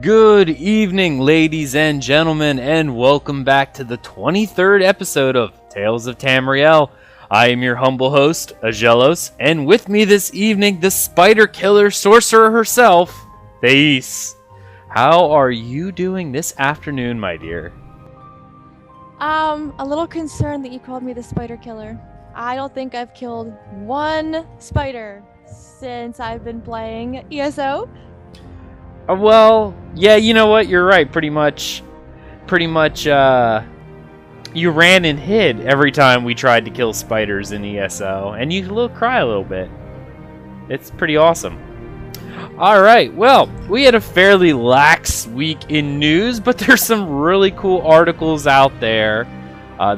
Good evening, ladies and gentlemen, and welcome back to the 23rd episode of Tales of Tamriel. I am your humble host, Aggelos, and with me this evening, the spider killer sorcerer herself, Thais. How are you doing this afternoon, my dear? A little concerned that you called me the spider killer. I don't think I've killed one spider since I've been playing ESO. Well, yeah, you know what? You're right. Pretty much, you ran and hid every time we tried to kill spiders in ESO, and you cry a little bit. It's pretty awesome. Alright, well, we had a fairly lax week in news, but there's some really cool articles out there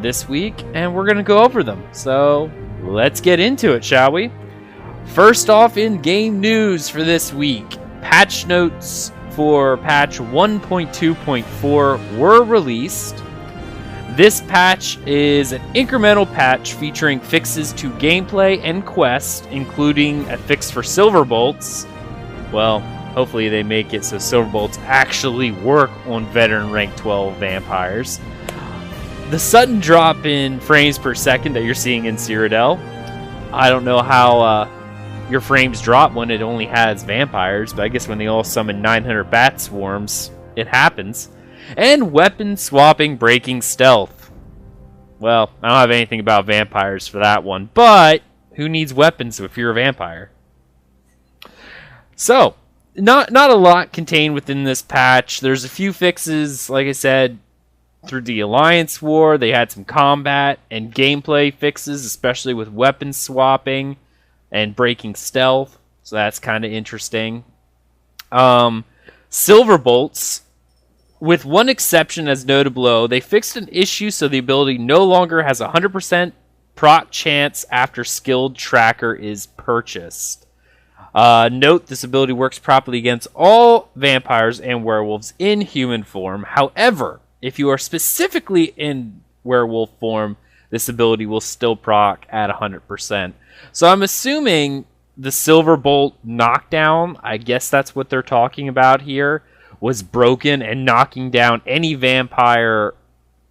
this week, and we're going to go over them. So, let's get into it, shall we? First off, in game news for this week, patch notes for patch 1.2.4 were released. This patch is an incremental patch featuring fixes to gameplay and quest, including a fix for silver bolts. Well, hopefully they make it so silver bolts actually work on veteran rank 12 vampires. The sudden drop in frames per second that you're seeing in Cyrodiil, I don't know how your frames drop when it only has vampires, but I guess when they all summon 900 bat swarms, it happens. And weapon swapping breaking stealth. Well, I don't have anything about vampires for that one, but who needs weapons if you're a vampire? So, not a lot contained within this patch. There's a few fixes, like I said, through the Alliance War. They had some combat and gameplay fixes, especially with weapon swapping and breaking stealth. So that's kind of interesting. Silver bolts, with one exception as noted below, they fixed an issue so the ability no longer has a 100% proc chance after skilled tracker is purchased. Note, this ability works properly against all vampires and werewolves in human form. However, if you are specifically in werewolf form, this ability will still proc at 100%. So I'm assuming the silver bolt knockdown, I guess that's what they're talking about here, was broken and knocking down any vampire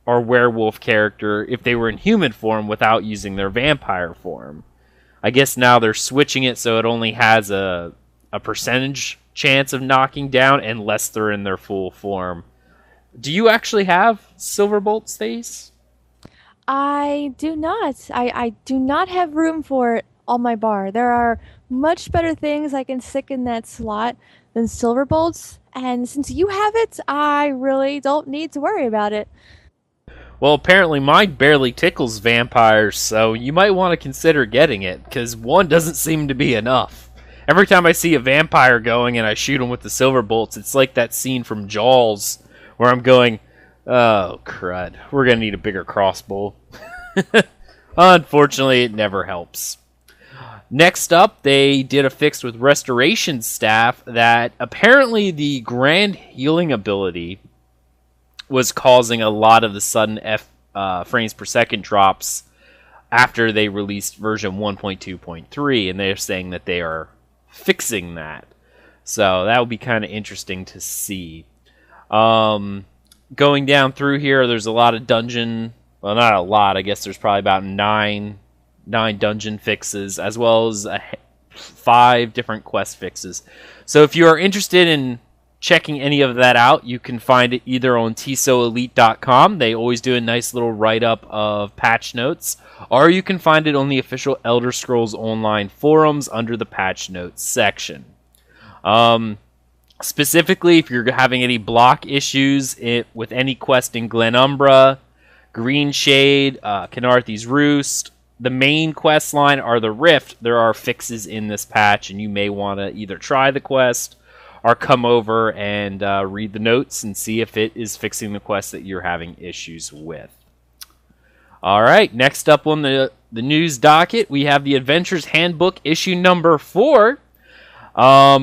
or werewolf character if they were in human form without using their vampire form. I guess now they're switching it so it only has a percentage chance of knocking down unless they're in their full form. Do you actually have silver bolts, Thais? I do not. I do not have room for it on my bar. There are much better things I can stick in that slot than silver bolts, and since you have it, I really don't need to worry about it. Well, apparently mine barely tickles vampires, so you might want to consider getting it, because one doesn't seem to be enough. Every time I see a vampire going and I shoot him with the silver bolts, it's like that scene from Jaws, where I'm going, oh, crud, we're going to need a bigger crossbow. Unfortunately, it never helps. Next up, they did a fix with Restoration Staff that apparently the Grand Healing ability was causing a lot of the sudden frames per second drops after they released version 1.2.3, and they're saying that they are fixing that. So that would be kind of interesting to see. Going down through here, there's a lot of dungeon, well, not a lot, I guess there's probably about nine dungeon fixes, as well as 5 different quest fixes. So if you are interested in checking any of that out, you can find it either on tsoelite.com. They always do a nice little write-up of patch notes, or you can find it on the official Elder Scrolls Online forums under the patch notes section. Specifically, if you're having any block issues with any quest in Glenumbra, Green Shade, Canarthy's Roost, the main quest line, or the Rift, there are fixes in this patch, and you may want to either try the quest or come over and read the notes and see if it is fixing the quest that you're having issues with. Alright, next up on the news docket, we have the Adventures Handbook Issue number 4.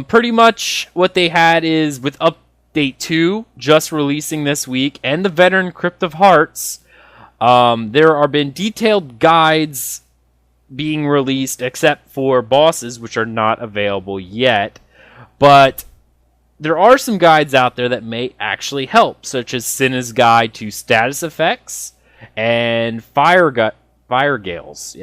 Pretty much what they had is, with Update 2 just releasing this week, and the Veteran Crypt of Hearts, there have been detailed guides being released, except for bosses, which are not available yet. But there are some guides out there that may actually help, such as Cinna's Guide to Status Effects and Firegale's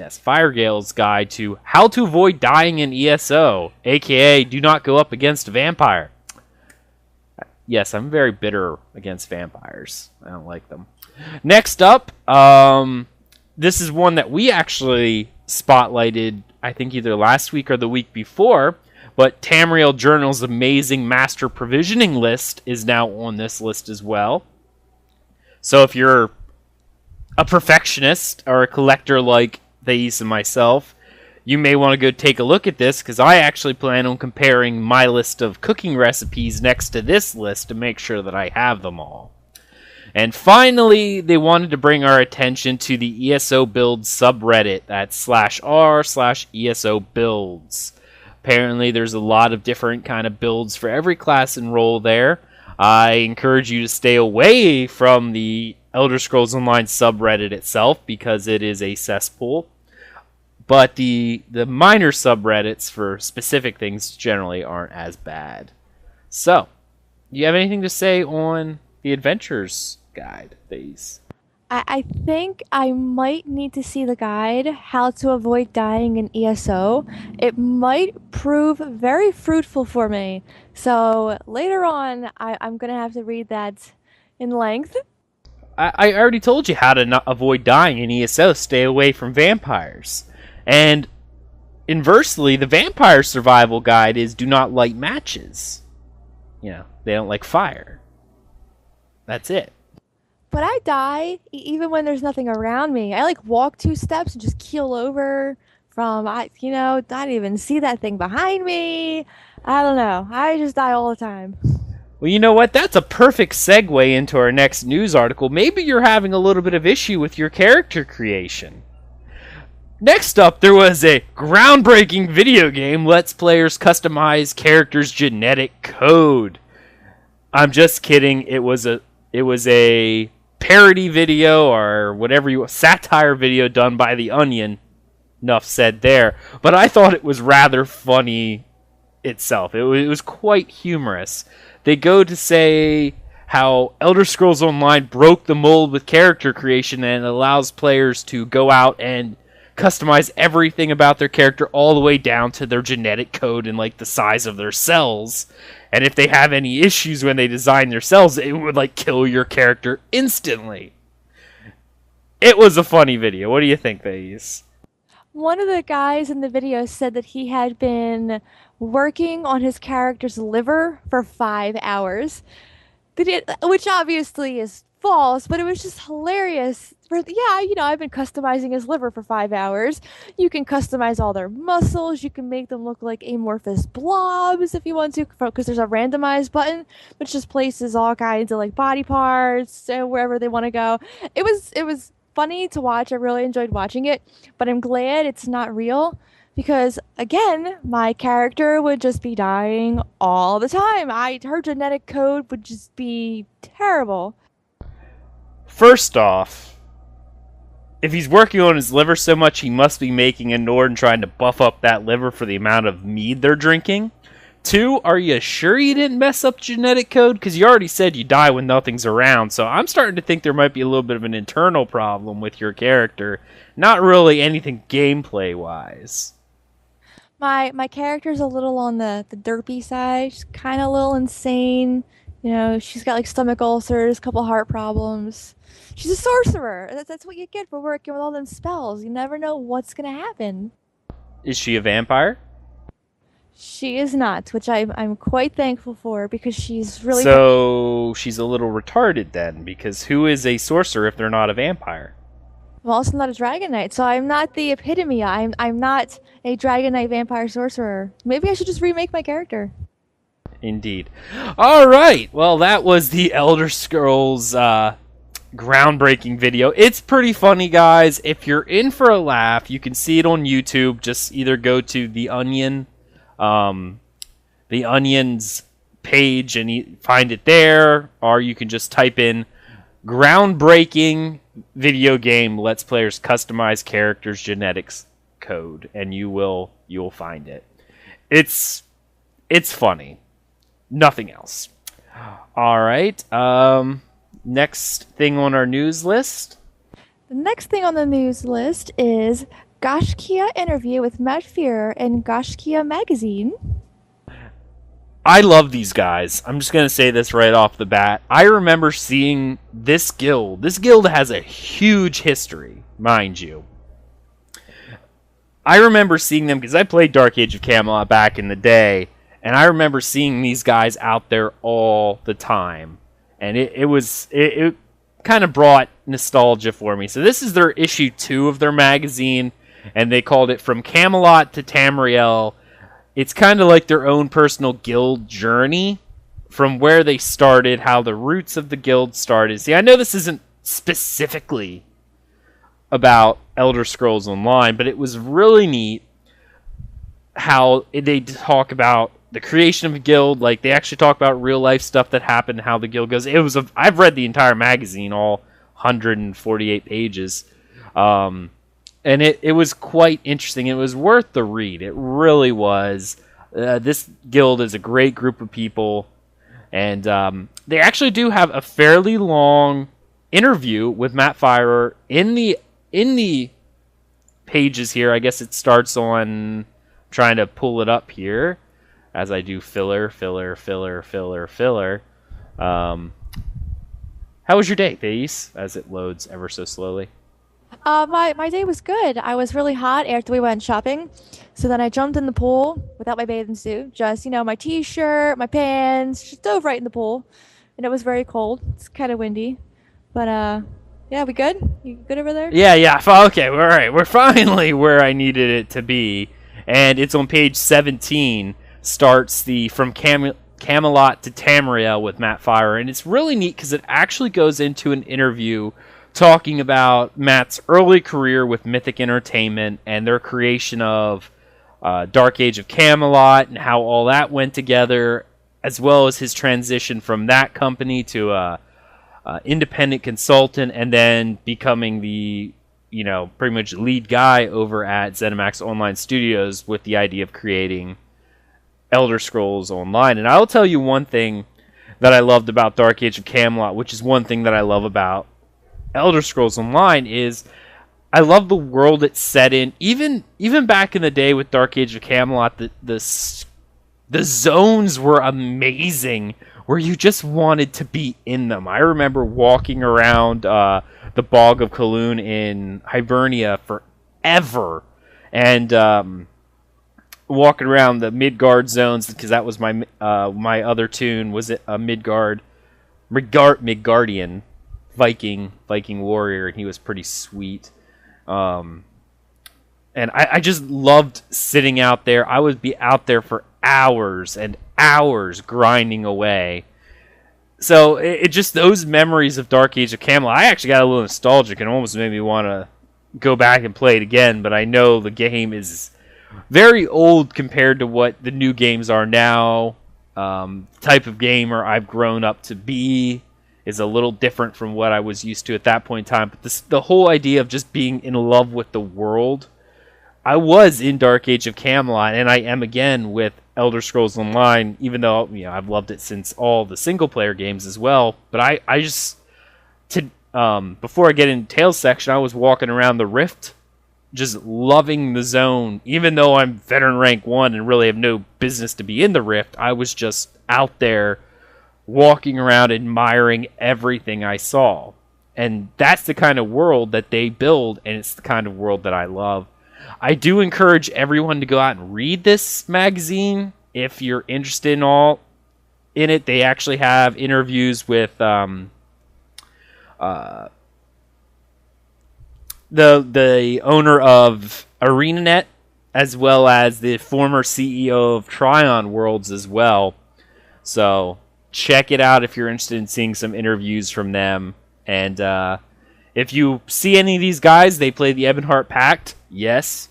Guide to How to Avoid Dying in ESO, aka Do Not Go Up Against a Vampire. Yes, I'm very bitter against vampires. I don't like them. Next up, this is one that we actually spotlighted, I think either last week or the week before, but Tamriel Journal's amazing master provisioning list is now on this list as well. So if you're a perfectionist or a collector like Thais and myself, you may want to go take a look at this, because I actually plan on comparing my list of cooking recipes next to this list to make sure that I have them all. And finally, they wanted to bring our attention to the ESO Builds subreddit. That's /r/ESO Builds. Apparently, there's a lot of different kind of builds for every class and role there. I encourage you to stay away from the Elder Scrolls Online subreddit itself, because it is a cesspool. But the minor subreddits for specific things generally aren't as bad. So, do you have anything to say on the Adventures Guide, Thais? I think I might need to see the guide, How to Avoid Dying in ESO. It might prove very fruitful for me. So later on, I'm going to have to read that in length. I already told you how to not avoid dying in ESO. Stay away from vampires. And inversely, the Vampire Survival Guide is do not light matches. You know, they don't like fire. That's it. But I die even when there's nothing around me. I like walk 2 steps and just keel over from, not even see that thing behind me. I don't know. I just die all the time. Well, you know what? That's a perfect segue into our next news article. Maybe you're having a little bit of issue with your character creation. Next up, there was a groundbreaking video game lets players customize characters' genetic code. I'm just kidding. It was a parody video or whatever satire video done by the Onion. Enough said there. But I thought it was rather funny itself. It was quite humorous. They go to say how Elder Scrolls Online broke the mold with character creation and allows players to go out and customize everything about their character all the way down to their genetic code and like the size of their cells. And if they have any issues when they design their cells, it would like kill your character instantly. It was a funny video. What do you think, Thais? One of the guys in the video said that he had been working on his character's liver for 5 hours, which obviously is false, but it was just hilarious. I've been customizing his liver for 5 hours. You can customize all their muscles. You can make them look like amorphous blobs if you want to, because there's a randomize button, which just places all kinds of like body parts wherever they want to go. It was funny to watch. I really enjoyed watching it, but I'm glad it's not real, because again, my character would just be dying all the time. Her genetic code would just be terrible. First off, if he's working on his liver so much, he must be making a Nord and trying to buff up that liver for the amount of mead they're drinking. 2, are you sure you didn't mess up genetic code? Because you already said you die when nothing's around, so I'm starting to think there might be a little bit of an internal problem with your character. Not really anything gameplay-wise. My character's a little on the derpy side. She's kind of a little insane. She's got like stomach ulcers, a couple heart problems. She's a sorcerer. That's what you get for working with all them spells. You never know what's going to happen. Is she a vampire? She is not, which I'm quite thankful for, because she's really... So she's a little retarded then, because who is a sorcerer if they're not a vampire? I'm also not a Dragon Knight, so I'm not the epitome. I'm not a Dragon Knight vampire sorcerer. Maybe I should just remake my character. Indeed. All right. Well, that was the Elder Scrolls groundbreaking video. It's pretty funny, guys. If you're in for a laugh, you can see it on YouTube. Just either go to the Onion's page and find it there, or you can just type in groundbreaking video game lets players customize characters' genetics code, and you'll find it. It's funny. nothing else. All right. Next thing on our news list. The next thing on the news list is Gaiscioch Interview with Matt Firor in Gaiscioch magazine. I love these guys. I'm just going to say this right off the bat. I remember seeing this guild. This guild has a huge history, mind you. I remember seeing them because I played Dark Age of Camelot back in the day, and I remember seeing these guys out there all the time. And it kind of brought nostalgia for me. So this is their issue 2 of their magazine, and they called it From Camelot to Tamriel. It's kind of like their own personal guild journey from where they started, how the roots of the guild started. See, I know this isn't specifically about Elder Scrolls Online, but it was really neat how they talk about the creation of a guild. Like, they actually talk about real life stuff that happened, how the guild goes. I've read the entire magazine, all 148 pages. And it was quite interesting. It was worth the read. It really was. This guild is a great group of people. And they actually do have a fairly long interview with Matt Firor in the pages here. I guess it starts on... I'm trying to pull it up here as I do filler. How was your day, Thais? As it loads ever so slowly. My day was good. I was really hot after we went shopping. So then I jumped in the pool without my bathing suit. Just, my t-shirt, my pants, just dove right in the pool. And it was very cold. It's kind of windy. But, yeah, we good? You good over there? Yeah. Okay, all right. We're finally where I needed it to be. And it's on page 17. Starts the From Camelot to Tamriel with Matt Firor. And it's really neat because it actually goes into an interview talking about Matt's early career with Mythic Entertainment and their creation of Dark Age of Camelot and how all that went together, as well as his transition from that company to independent consultant and then becoming the pretty much lead guy over at ZeniMax Online Studios with the idea of creating Elder Scrolls Online. And I'll tell you one thing that I loved about Dark Age of Camelot, which is one thing that I love about Elder Scrolls Online, is I love the world it's set in. Even back in the day with Dark Age of Camelot, the zones were amazing, where you just wanted to be in them. I remember walking around the Bog of Kaloon in Hibernia forever, and walking around the Midgard zones, because that was my other tune. Was it a Midgardian Viking warrior, and he was pretty sweet. And I just loved sitting out there. I would be out there for hours and hours grinding away. So it just, those memories of Dark Age of Camelot, I actually got a little nostalgic and almost made me want to go back and play it again, but I know the game is very old compared to what the new games are now. The type of gamer I've grown up to be is a little different from what I was used to at that point in time. But the whole idea of just being in love with the world, I was in Dark Age of Camelot, and I am again with Elder Scrolls Online, even though I've loved it since all the single-player games as well. But I just, before I get into Tales section, I was walking around the Rift, just loving the zone. Even though I'm veteran rank 1 and really have no business to be in the Rift, I was just out there walking around admiring everything I saw. And that's the kind of world that they build, and it's the kind of world that I love. I do encourage everyone to go out and read this magazine if you're interested in it. They actually have interviews with the owner of ArenaNet, as well as the former CEO of Tryon Worlds as well. So check it out if you're interested in seeing some interviews from them. And if you see any of these guys, they play the Ebonheart Pact. Yes.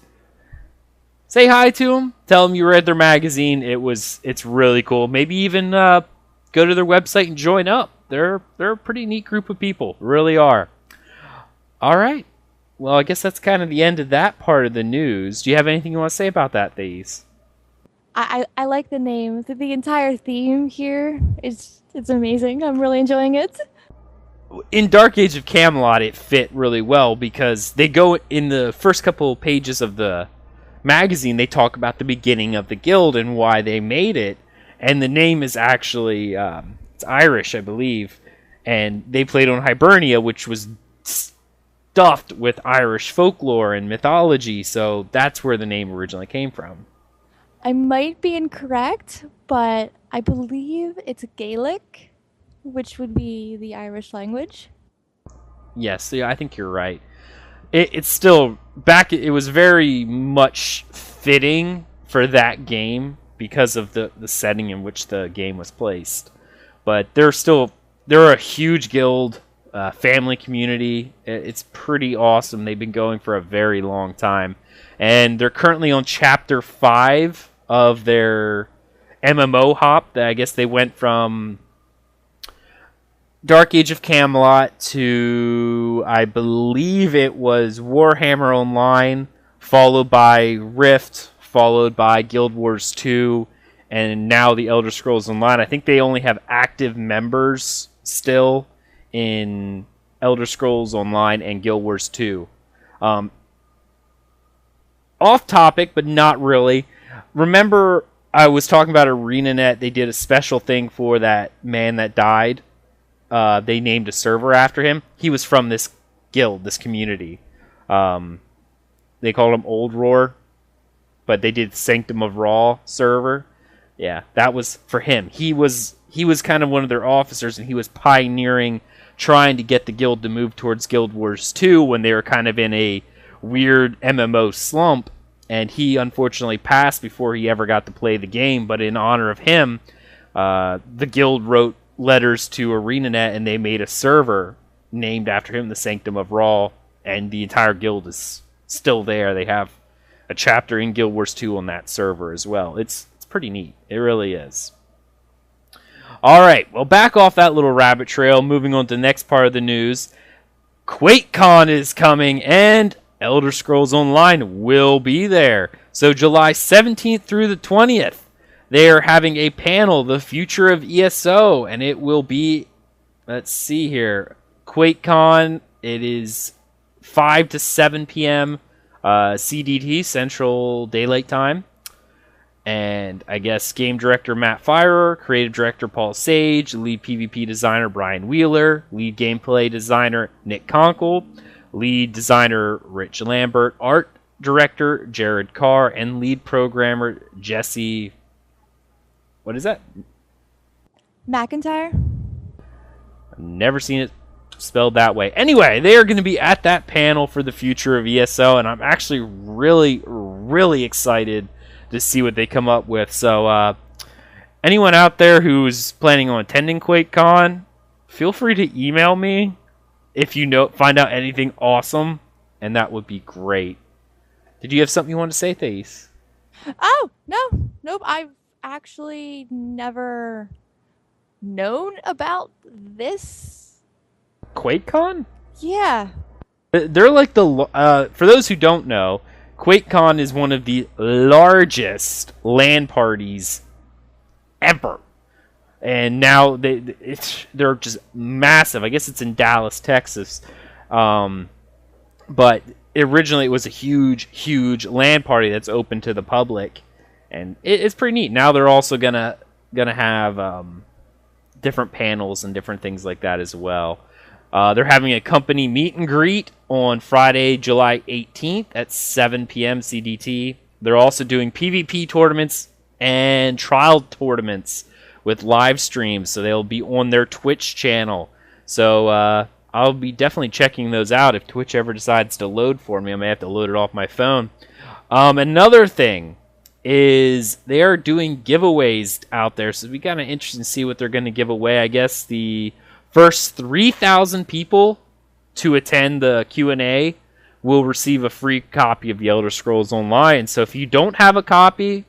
Say hi to them. Tell them you read their magazine. It's really cool. Maybe even go to their website and join up. They're a pretty neat group of people. Really are. All right. Well, I guess that's kind of the end of that part of the news. Do you have anything you want to say about that, Thais? I like the name. The entire theme here is it's amazing. I'm really enjoying it. In Dark Age of Camelot, it fit really well because they go in the first couple of pages of the magazine. They talk about the beginning of the guild and why they made it, and the name is actually it's Irish, I believe, and they played on Hibernia, which was stuffed with Irish folklore and mythology. So that's where the name originally came from. I might be incorrect, but I believe it's Gaelic, which would be the Irish language. Yes, yeah, I think you're right. It's still back. It was very much fitting for that game because of the setting in which the game was placed. But they're a huge guild, family community. It's pretty awesome. They've been going for a very long time, and they're currently on chapter 5 of their MMO hop. I guess they went from Dark Age of Camelot to, I believe it was Warhammer Online, followed by Rift, followed by Guild Wars 2, and now the Elder Scrolls Online. I think they only have active members still in Elder Scrolls Online and Guild Wars 2. Off topic, but not really. Remember, I was talking about ArenaNet. They did a special thing for that man that died. They named a server after him. He was from this guild, this community. They called him Old Roar, but they did Sanctum of Raw server. Yeah, that was for him. He was kind of one of their officers, and he was pioneering trying to get the guild to move towards Guild Wars 2 when they were kind of in a weird MMO slump, and he unfortunately passed before he ever got to play the game. But in honor of him, the guild wrote letters to ArenaNet, and they made a server named after him, the Sanctum of Raw, and the entire guild is still there. They have a chapter in Guild Wars 2 on that server as well. It's pretty neat. It really is. Alright, well, back off that little rabbit trail, moving on to the next part of the news. QuakeCon is coming, and Elder Scrolls Online will be there. So July 17th through the 20th, they are having a panel, The Future of ESO, and it will be, let's see here, QuakeCon. It is 5 to 7 p.m. CDT, Central Daylight Time. And I guess game director Matt Firor, creative director Paul Sage, lead PvP designer Brian Wheeler, lead gameplay designer Nick Conkle, lead designer Rich Lambert, art director Jared Carr, and lead programmer Jesse... What is that? McIntyre? I've never seen it spelled that way. Anyway, they are going to be at that panel for the future of ESO, and I'm actually really, really excited to see what they come up with. So, anyone out there who's planning on attending QuakeCon, feel free to email me if you find out anything awesome, and that would be great. Did you have something you wanted to say, Thais? Oh, nope. I've actually never known about this. QuakeCon? Yeah. They're like for those who don't know, QuakeCon is one of the largest LAN parties ever. And now they're just massive. I guess it's in Dallas, Texas. But originally it was a huge LAN party that's open to the public. And it's pretty neat. Now they're also gonna have different panels and different things like that as well. They're having a company meet and greet on Friday, July 18th at 7 p.m. CDT. They're also doing PvP tournaments and trial tournaments with live streams, so they'll be on their Twitch channel. So I'll be definitely checking those out. If Twitch ever decides to load for me, I may have to load it off my phone. Another thing is they are doing giveaways out there, so it'll be kind of interesting to see what they're going to give away. I guess the first 3,000 people to attend the Q&A will receive a free copy of The Elder Scrolls Online. So if you don't have a copy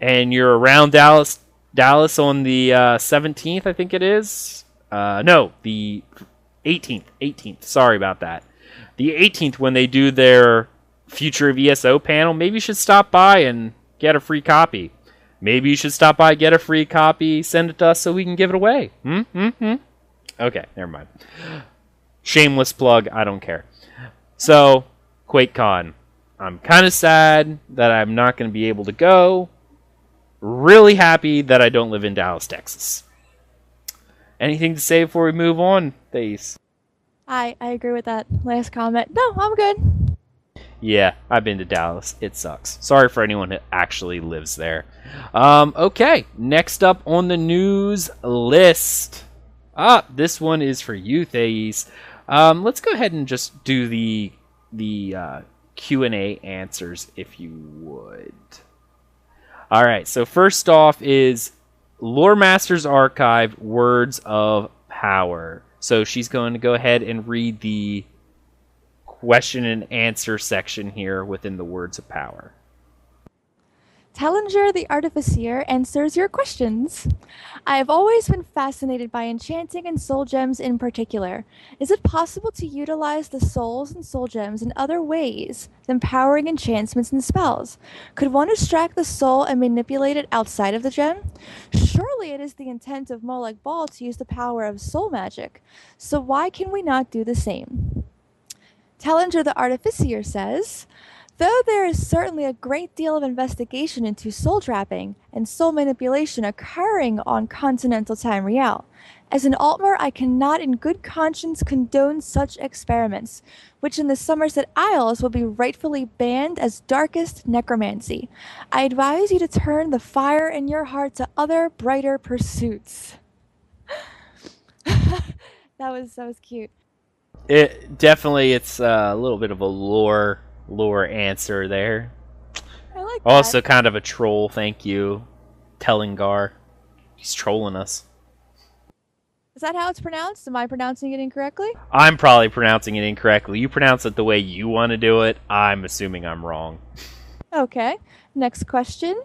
and you're around Dallas on the 17th, I think it is. No, the 18th. Sorry about that. The 18th, when they do their Future of ESO panel, maybe you should stop by and get a free copy. Maybe you should stop by, get a free copy, send it to us so we can give it away. Okay, never mind. Shameless plug, I don't care. So, QuakeCon. I'm kind of sad that I'm not going to be able to go. Really happy that I don't live in Dallas, Texas. Anything to say before we move on, Thais? I agree with that last comment. No, I'm good. Yeah, I've been to Dallas. It sucks. Sorry for anyone who actually lives there. Okay, next up on the news list. This one is for you, Thais. Let's go ahead and just do the Q&A answers, if you would. All right, so first off is Loremaster's Archive, Words of Power. So she's going to go ahead and read the question and answer section here within the Words of Power. Tallinger the Artificer answers your questions. I have always been fascinated by enchanting and soul gems in particular. Is it possible to utilize the souls and soul gems in other ways than powering enchantments and spells? Could one extract the soul and manipulate it outside of the gem? Surely it is the intent of Molag Bal to use the power of soul magic, so why can we not do the same? Tallinger the Artificer says, though there is certainly a great deal of investigation into soul trapping and soul manipulation occurring on continental Tamriel, as an Altmer I cannot in good conscience condone such experiments, which in the Somerset Isles will be rightfully banned as darkest necromancy. I advise you to turn the fire in your heart to other brighter pursuits. that was cute. It's a little bit of a lore answer there. I like that. Also kind of a troll, thank you, Tellingar. He's trolling us. Is that how it's pronounced? Am I pronouncing it incorrectly? I'm probably pronouncing it incorrectly. You pronounce it the way you want to do it. I'm assuming I'm wrong. Okay, next question.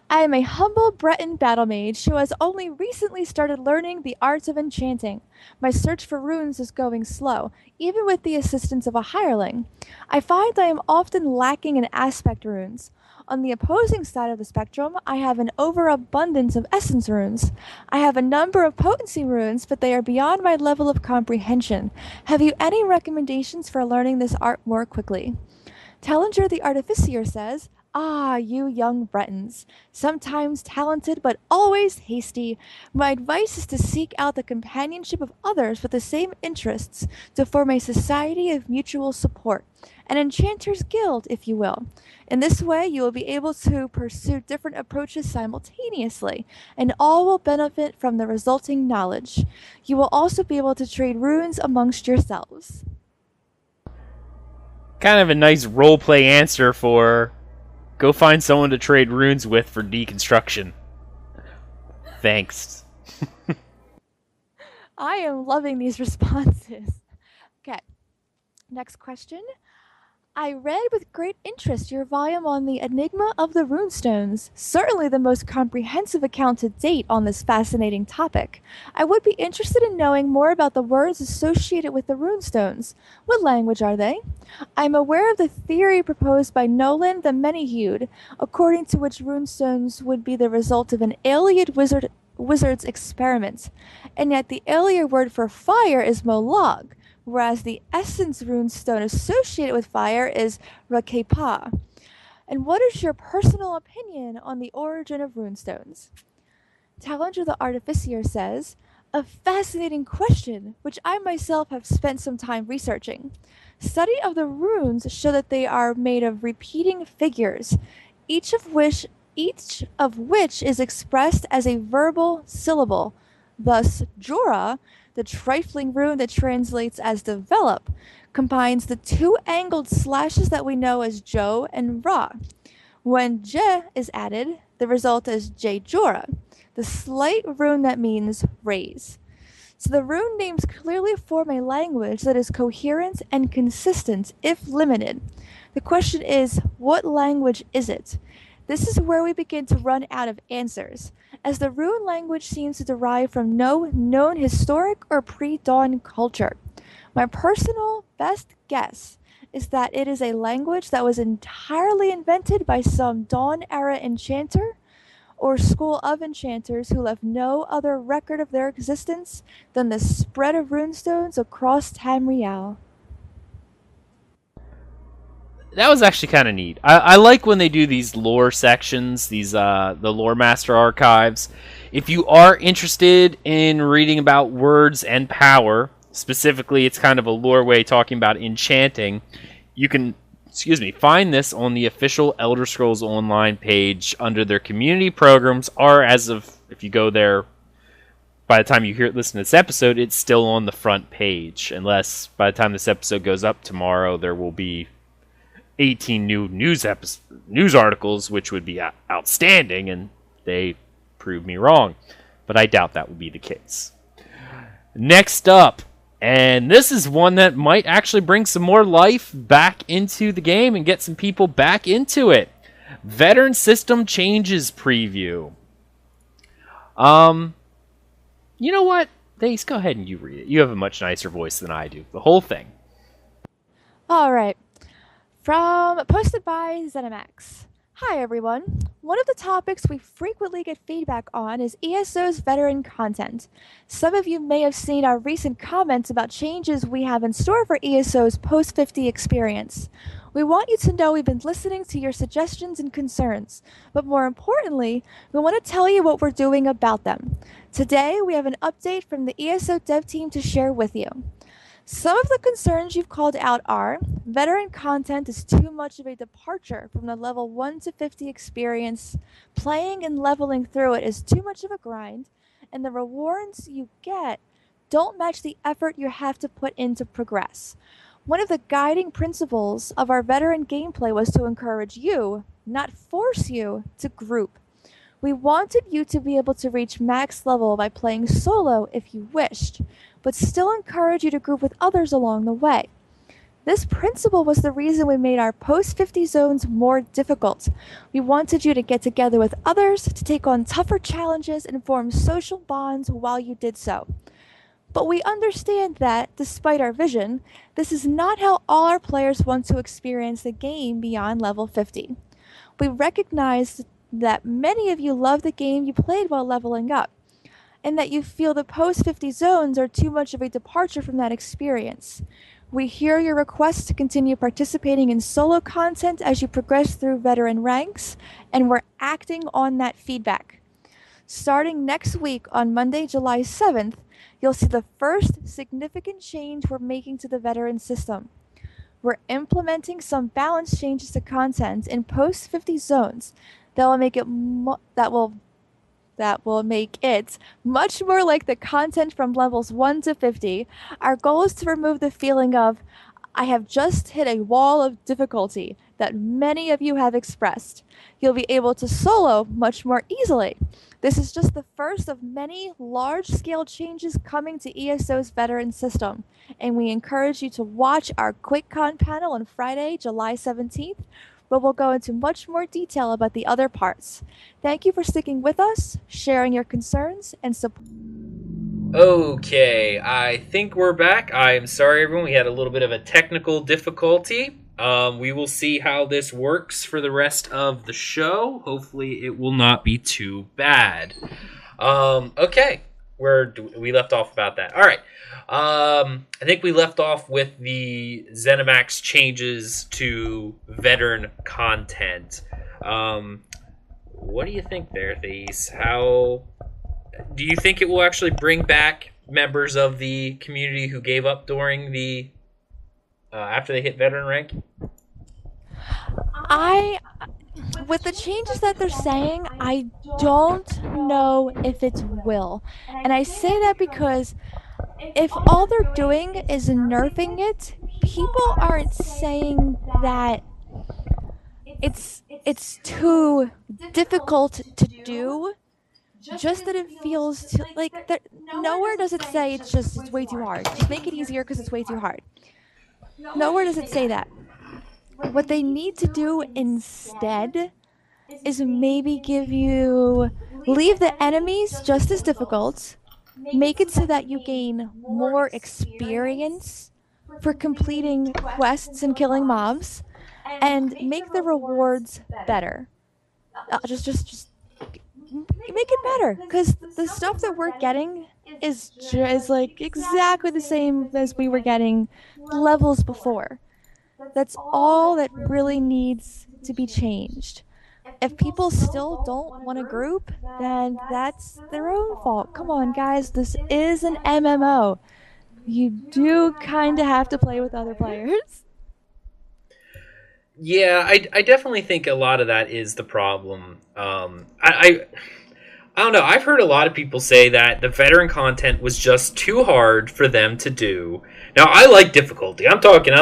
I am a humble Breton battle mage who has only recently started learning the arts of enchanting. My search for runes is going slow, even with the assistance of a hireling. I find I am often lacking in aspect runes. On the opposing side of the spectrum, I have an overabundance of essence runes. I have a number of potency runes, but they are beyond my level of comprehension. Have you any recommendations for learning this art more quickly? Tallinger the Artificer says, ah, you young Bretons, sometimes talented but always hasty, my advice is to seek out the companionship of others with the same interests to form a society of mutual support, an enchanter's guild, if you will. In this way, you will be able to pursue different approaches simultaneously, and all will benefit from the resulting knowledge. You will also be able to trade runes amongst yourselves. Kind of a nice roleplay answer for go find someone to trade runes with for deconstruction. Thanks. I am loving these responses. Okay, next question. I read with great interest your volume on the Enigma of the Runestones, certainly the most comprehensive account to date on this fascinating topic. I would be interested in knowing more about the words associated with the runestones. What language are they? I am aware of the theory proposed by Nolan the Many-Hued, according to which runestones would be the result of an alien wizard's experiment, and yet the alien word for fire is Molag, whereas the essence runestone associated with fire is Rakepa. And what is your personal opinion on the origin of runestones? Tallinger the Artificer says, a fascinating question, which I myself have spent some time researching. Study of the runes show that they are made of repeating figures, each of which is expressed as a verbal syllable. Thus, Jora, the trifling rune that translates as develop, combines the two angled slashes that we know as Jo and Ra. When Je is added, the result is Jora, the slight rune that means raise. So the rune names clearly form a language that is coherent and consistent, if limited. The question is, what language is it? This is where we begin to run out of answers, as the rune language seems to derive from no known historic or pre-dawn culture. My personal best guess is that it is a language that was entirely invented by some dawn-era enchanter, or school of enchanters who left no other record of their existence than the spread of runestones across Tamriel. That was actually kind of neat. I like when they do these lore sections, these the Loremaster archives. If you are interested in reading about words and power, specifically, it's kind of a lore way talking about enchanting. You can, find this on the official Elder Scrolls Online page under their community programs. Or as of if you go there, by the time you listen to this episode, it's still on the front page. Unless by the time this episode goes up tomorrow, there will be 18 new news articles, which would be outstanding, and they proved me wrong. But I doubt that will be the case. Next up, and this is one that might actually bring some more life back into the game and get some people back into it. Veteran System Changes Preview. You know what? Thais, go ahead and you read it. You have a much nicer voice than I do. The whole thing. All right. Posted by ZeniMax. Hi everyone. One of the topics we frequently get feedback on is ESO's veteran content. Some of you may have seen our recent comments about changes we have in store for ESO's post-50 experience. We want you to know we've been listening to your suggestions and concerns, but more importantly, we want to tell you what we're doing about them. Today, we have an update from the ESO dev team to share with you. Some of the concerns you've called out are, veteran content is too much of a departure from the level 1 to 50 experience, playing and leveling through it is too much of a grind, and the rewards you get don't match the effort you have to put in to progress. One of the guiding principles of our veteran gameplay was to encourage you, not force you, to group. We wanted you to be able to reach max level by playing solo if you wished, but still encourage you to group with others along the way. This principle was the reason we made our post-50 zones more difficult. We wanted you to get together with others, to take on tougher challenges and form social bonds while you did so. But we understand that, despite our vision, this is not how all our players want to experience the game beyond level 50. We recognize that many of you love the game you played while leveling up, and that you feel the post-50 zones are too much of a departure from that experience. We hear your requests to continue participating in solo content as you progress through veteran ranks, and we're acting on that feedback. Starting next week on Monday, July 7th, you'll see the first significant change we're making to the veteran system. We're implementing some balance changes to content in post-50 zones that will make it much more like the content from levels 1 to 50. Our goal is to remove the feeling of, I have just hit a wall of difficulty that many of you have expressed. You'll be able to solo much more easily. This is just the first of many large-scale changes coming to ESO's veteran system, and we encourage you to watch our QuakeCon panel on Friday, July 17th, where we'll go into much more detail about the other parts. Thank you for sticking with us, sharing your concerns, and support. Okay, I think we're back. I'm sorry, everyone. We had a little bit of a technical difficulty. We will see how this works for the rest of the show. Hopefully, it will not be too bad. Okay, we left off about that. All right. I think we left off with the ZeniMax changes to veteran content. What do you think there, Thais? How do you think it will actually bring back members of the community who gave up during the after they hit veteran rank? With the changes that they're saying, I don't know if it will. And I say that because if all they're doing is nerfing it, people aren't saying that it's too difficult to do. Just that it feels too, like nowhere does it say it's way too hard. Just make it easier because it's way too hard. Nowhere does it say that. What they need to do instead is maybe leave the enemies just as difficult, make it so that you gain more experience for completing quests and killing mobs, and make the rewards better. Just make it better, because the stuff that we're getting is like exactly the same as we were getting levels before. That's all that really needs to be changed. If people still don't want a group, then that's their own fault. Come on, guys, this is an MMO. You do kind of have to play with other players. Yeah, I definitely think a lot of that is the problem. I don't know. I've heard a lot of people say that the veteran content was just too hard for them to do. Now, I like difficulty. I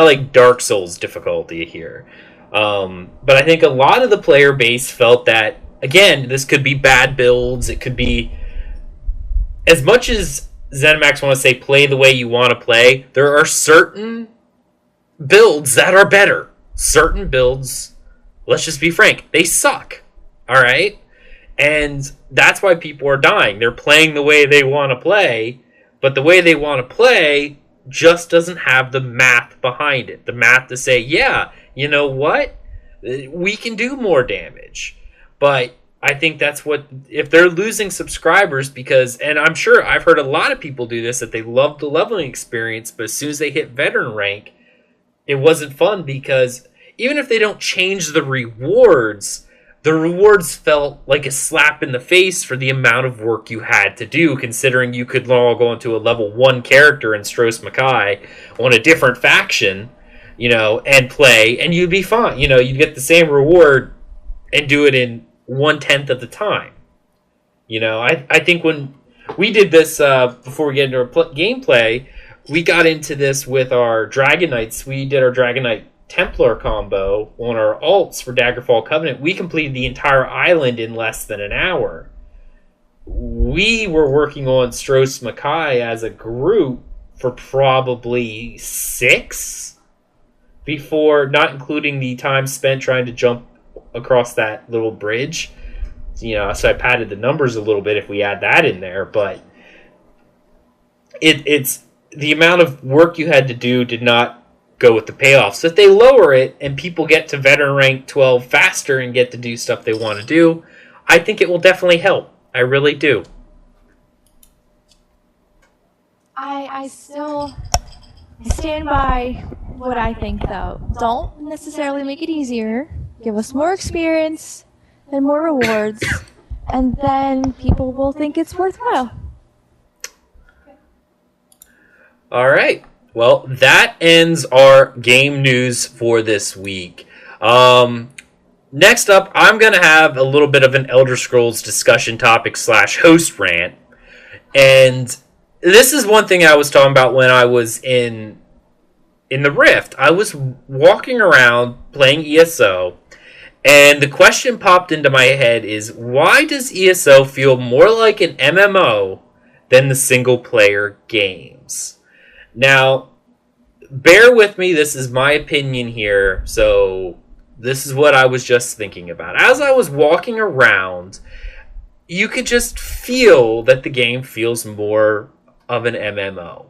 like Dark Souls difficulty here. But I think a lot of the player base felt that, again, this could be bad builds. It could be, as much as ZeniMax want to say play the way you want to play, there are certain builds that are better. Certain builds, let's just be frank, they suck. Alright? And that's why people are dying. They're playing the way they want to play, but the way they want to play just doesn't have the math behind it. The math to say, yeah, you know what? We can do more damage. But I think that's what, if they're losing subscribers because, and I'm sure I've heard a lot of people do this, that they love the leveling experience, but as soon as they hit veteran rank, it wasn't fun because even if they don't change the rewards felt like a slap in the face for the amount of work you had to do, considering you could all go into a level 1 character in Stros Mackay on a different faction, and play, and you'd be fine. You'd get the same reward and do it in 1/10 of the time. I think when we did this, before we get into our gameplay, we got into this with our Dragon Knights. We did our Dragon Knight Templar combo on our alts for Daggerfall Covenant. We completed the entire island in less than an hour. We were working on Stros Mackay as a group for probably 6 before, not including the time spent trying to jump across that little bridge. So I padded the numbers a little bit if we add that in there, but it's the amount of work you had to do did not go with the payoff. So if they lower it and people get to veteran rank 12 faster and get to do stuff they want to do, I think it will definitely help. I really do. I still stand by what I think, though. Don't necessarily make it easier. Give us more experience and more rewards, and then people will think it's worthwhile. All right. Well, that ends our game news for this week. Next up, I'm going to have a little bit of an Elder Scrolls discussion topic / host rant. And this is one thing I was talking about when I was in the Rift. I was walking around playing ESO, and the question popped into my head is, why does ESO feel more like an MMO than the single-player games? Now, bear with me, this is my opinion here, so this is what I was just thinking about. As I was walking around, you could just feel that the game feels more of an MMO.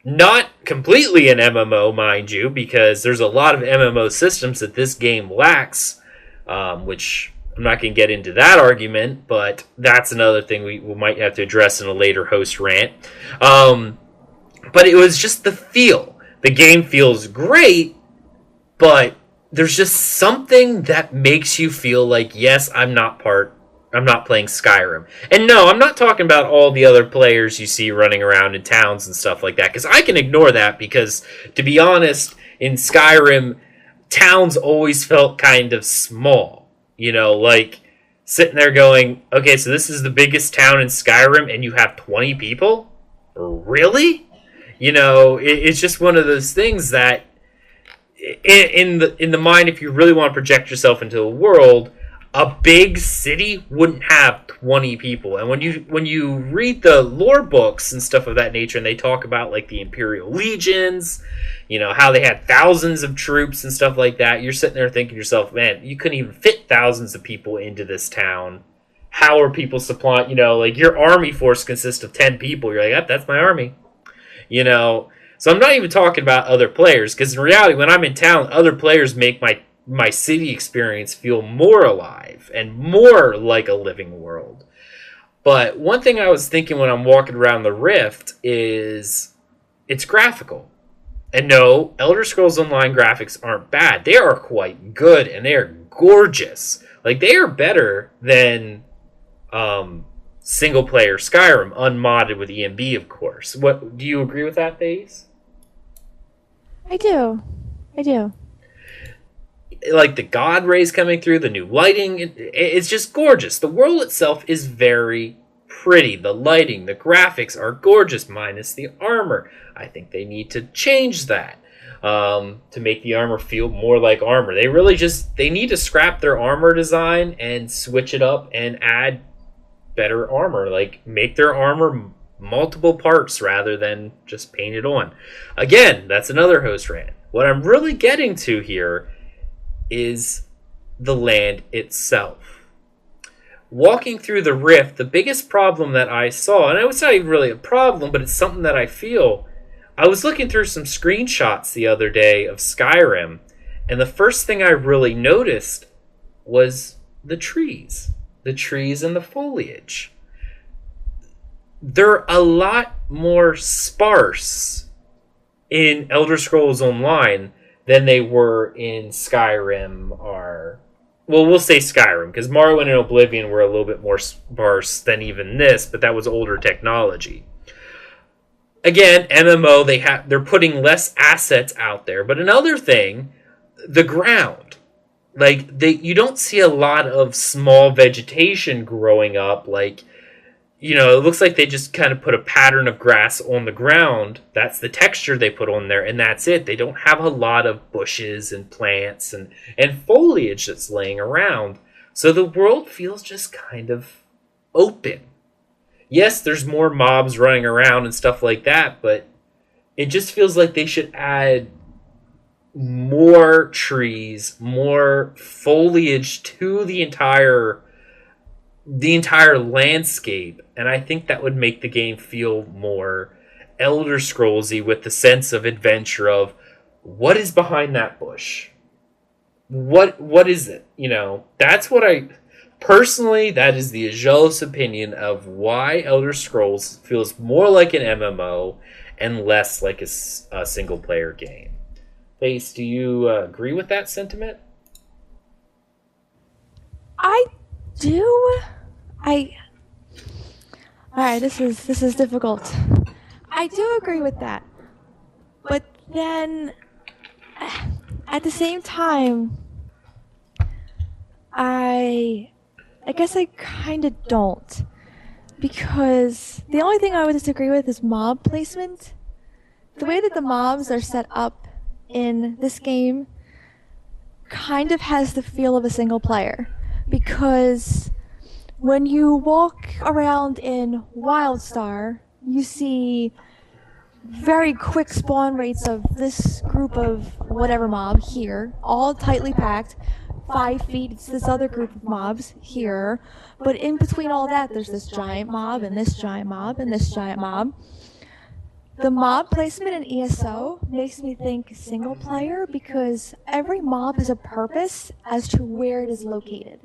Not completely an MMO, mind you, because there's a lot of MMO systems that this game lacks, which I'm not going to get into that argument, but that's another thing we might have to address in a later host rant. But it was just the feel. The game feels great, but there's just something that makes you feel like, yes, I'm not playing Skyrim. And no, I'm not talking about all the other players you see running around in towns and stuff like that, because I can ignore that, because, to be honest, in Skyrim, towns always felt kind of small. Like, sitting there going, okay, so this is the biggest town in Skyrim, and you have 20 people? Really? It's just one of those things that, in the mind, if you really want to project yourself into the world, a big city wouldn't have 20 people. And when you read the lore books and stuff of that nature, and they talk about like the Imperial Legions, how they had thousands of troops and stuff like that, you're sitting there thinking to yourself, man, you couldn't even fit thousands of people into this town. How are people supplying, like your army force consists of 10 people. You're like, yep, that's my army. So I'm not even talking about other players, because in reality, when I'm in town, other players make my my city experience feel more alive and more like a living world. But one thing I was thinking when I'm walking around the Rift is it's graphical. And no, Elder Scrolls Online graphics aren't bad. They are quite good, and they are gorgeous. Like, they are better than single-player Skyrim, unmodded with EMB, of course. What do you agree with that, Thais? I do. Like, the god rays coming through, the new lighting, it's just gorgeous. The world itself is very pretty. The lighting, the graphics are gorgeous, minus the armor. I think they need to change that to make the armor feel more like armor. They need to scrap their armor design and switch it up and add better armor. Like, make their armor multiple parts rather than just paint it on. Again, that's another host rant. What I'm really getting to here is the land itself. Walking through the Rift, the biggest problem that I saw, and it's not even really a problem, but it's something that I feel. I was looking through some screenshots the other day of Skyrim, and the first thing I really noticed was the trees and the foliage. They're a lot more sparse in Elder Scrolls Online than they were in Skyrim or... Well, we'll say Skyrim, because Morrowind and Oblivion were a little bit more sparse than even this, but that was older technology. Again, MMO, they're putting less assets out there. But another thing, the ground. Like, you don't see a lot of small vegetation growing up. Like, you know, it looks like they just kind of put a pattern of grass on the ground. That's the texture they put on there, and that's it. They don't have a lot of bushes and plants and foliage that's laying around. So the world feels just kind of open. Yes, there's more mobs running around and stuff like that, but it just feels like they should add more trees, more foliage to the entire landscape, and I think that would make the game feel more Elder Scrollsy, with the sense of adventure of what is behind that bush. What is it? You know, that's what I personally, that is the Aggelos opinion of why Elder Scrolls feels more like an MMO and less like a single player game. Thais, do you agree with that sentiment? I do. Alright, this is difficult. I do agree with that. But then at the same time, I guess I kind of don't. Because the only thing I would disagree with is mob placement. The way that the mobs are set up in this game kind of has the feel of a single player. Because when you walk around in WildStar, you see very quick spawn rates of this group of whatever mob here, all tightly packed. 5 feet, it's this other group of mobs here. But in between all that, there's this giant mob, and this giant mob, and this giant mob. The mob placement in ESO makes me think single player, because every mob has a purpose as to where it is located.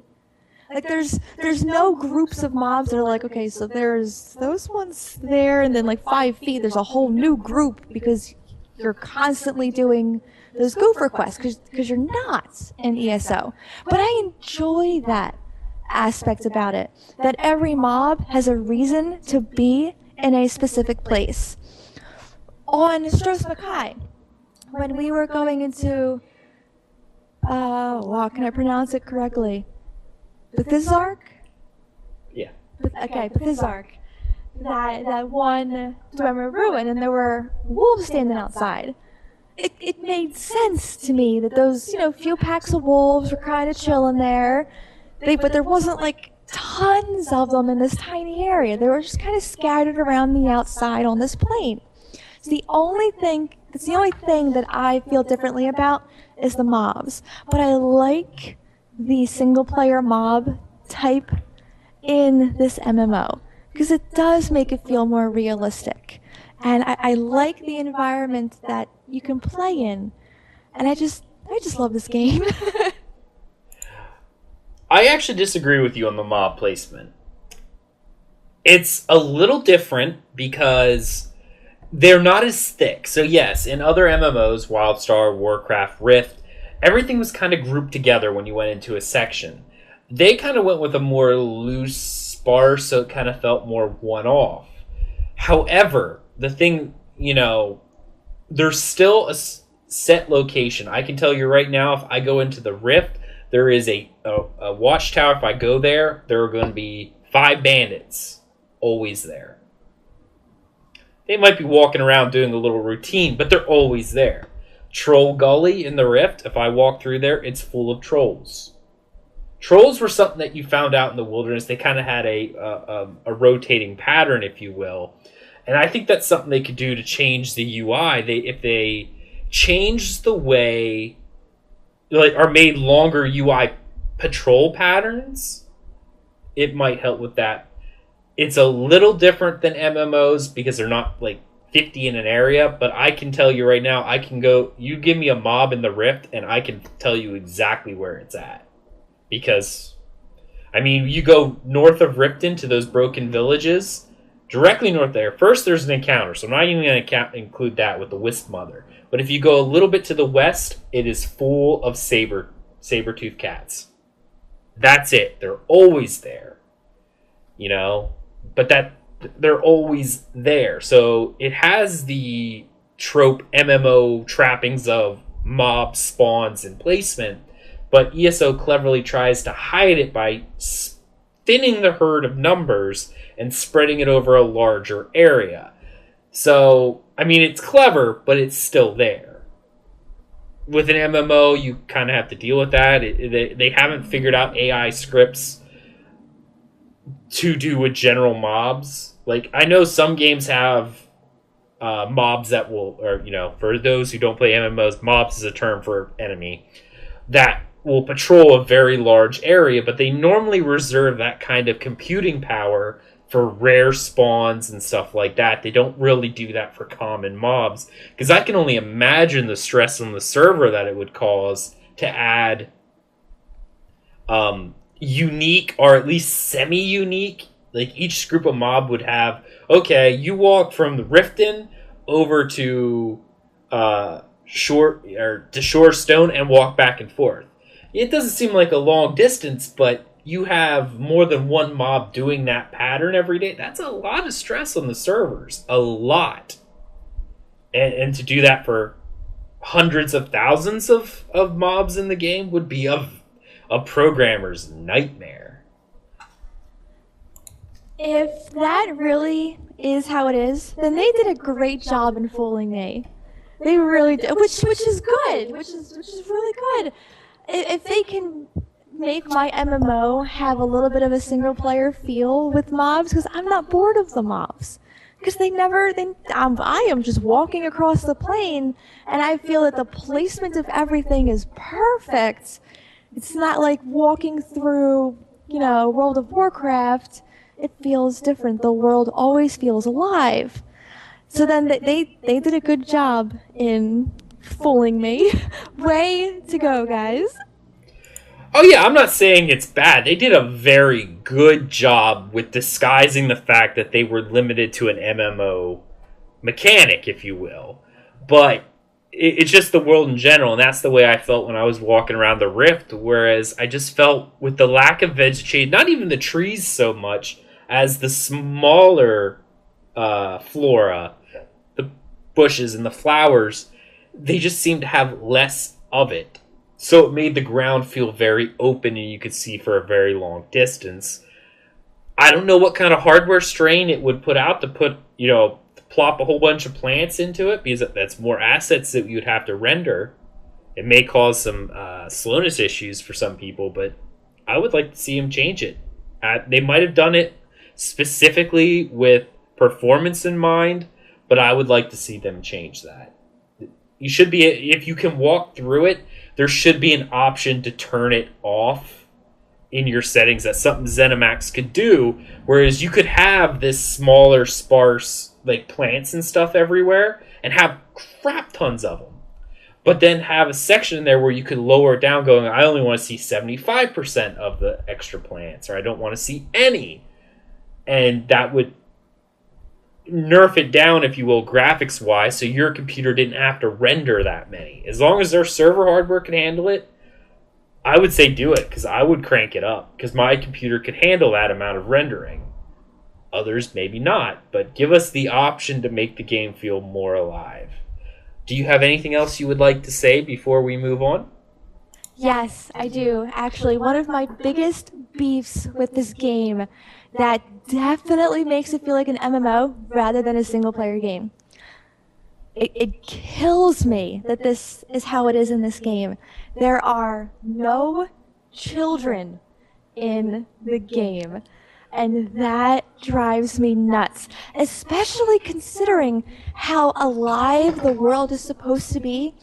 Like, there's no groups of mobs that are like, okay, so there's those ones there, and then like 5 feet, there's a whole new group, because you're constantly doing those gopher quests, because you're not in ESO. But I enjoy that aspect about it, that every mob has a reason to be in a specific place. On Stros Makai, when we were going into, wow, can I pronounce it correctly? Bethizark? Yeah. Okay, Bethizark. That one Dwemer ruin, and there were wolves standing outside. It made sense to me that those, few packs of wolves were kind of chilling there. But there wasn't like tons of them in this tiny area. They were just kind of scattered around the outside on this plain. It's the only thing that I feel differently about is the mobs. But I like the single player mob type in this MMO, because it does make it feel more realistic. And I like the environment that you can play in. And I just love this game. I actually disagree with you on the mob placement. It's a little different because they're not as thick. So yes, in other MMOs, WildStar, Warcraft, Rift, everything was kind of grouped together when you went into a section. They kind of went with a more loose, sparse, so it kind of felt more one-off. However, the thing, there's still a set location. I can tell you right now, if I go into the Rift, there is a watchtower. If I go there, there are going to be 5 bandits always there. They might be walking around doing a little routine, but they're always there. Troll Gully in the Rift, if I walk through there, it's full of trolls. Trolls were something that you found out in the wilderness. They kind of had a rotating pattern, if you will. And I think that's something they could do to change the UI. If they change the way, or made longer UI patrol patterns, it might help with that. It's a little different than MMOs because they're not 50 in an area, but I can tell you right now, you give me a mob in the Rift and I can tell you exactly where it's at. Because, you go north of Ripton to those broken villages, directly north there. First, there's an encounter, so I'm not even going to include that with the Wisp Mother. But if you go a little bit to the west, it is full of saber-toothed cats. That's it. They're always there. But they're always there. So it has the trope MMO trappings of mob spawns and placement, but ESO cleverly tries to hide it by thinning the herd of numbers and spreading it over a larger area. So, it's clever, but it's still there. With an MMO, you kind of have to deal with that. They haven't figured out AI scripts to do with general mobs. I know some games have mobs that will, for those who don't play MMOs, mobs is a term for enemy, that will patrol a very large area, but they normally reserve that kind of computing power for rare spawns and stuff like that. They don't really do that for common mobs, because I can only imagine the stress on the server that it would cause to add unique, or at least semi-unique, each group of mob would have, okay, you walk from the Riften over to Shore Stone and walk back and forth. It doesn't seem like a long distance, but you have more than one mob doing that pattern every day. That's a lot of stress on the servers. A lot. And to do that for hundreds of thousands of mobs in the game would be a programmer's nightmare. If that really is how it is, then they did a great job in fooling me. They really did, which is good, which is really good. If they can make my MMO have a little bit of a single player feel with mobs, because I'm not bored of the mobs. Because I am just walking across the plane, and I feel that the placement of everything is perfect. It's not like walking through, World of Warcraft. It feels different. The world always feels alive. So then they did a good job in fooling me. Way to go, guys. Oh yeah, I'm not saying it's bad. They did a very good job with disguising the fact that they were limited to an MMO mechanic, if you will. But it's just the world in general, and that's the way I felt when I was walking around the Rift, whereas I just felt with the lack of vegetation, not even the trees so much, as the smaller flora, the bushes and the flowers, they just seemed to have less of it. So it made the ground feel very open and you could see for a very long distance. I don't know what kind of hardware strain it would put out to plop a whole bunch of plants into it, because that's more assets that you'd have to render. It may cause some slowness issues for some people, but I would like to see them change it. They might have done it specifically with performance in mind, but I would like to see them change that. You should be, if you can walk through it, there should be an option to turn it off in your settings. That's something ZeniMax could do, whereas you could have this smaller, sparse plants and stuff everywhere and have crap tons of them. but then have a section in there where you could lower it down going, I only want to see 75% of the extra plants, or I don't want to see any. And that would nerf it down, if you will, graphics-wise, so your computer didn't have to render that many. As long as their server hardware can handle it, I would say do it, because I would crank it up, because my computer could handle that amount of rendering. Others maybe not, but give us the option to make the game feel more alive. Do you have anything else you would like to say before we move on? Yes, I do. Actually, one of my biggest beefs with this game that definitely makes it feel like an MMO rather than a single-player game. It kills me that this is how it is in this game. There are no children in the game. And that drives me nuts, especially considering how alive the world is supposed to be.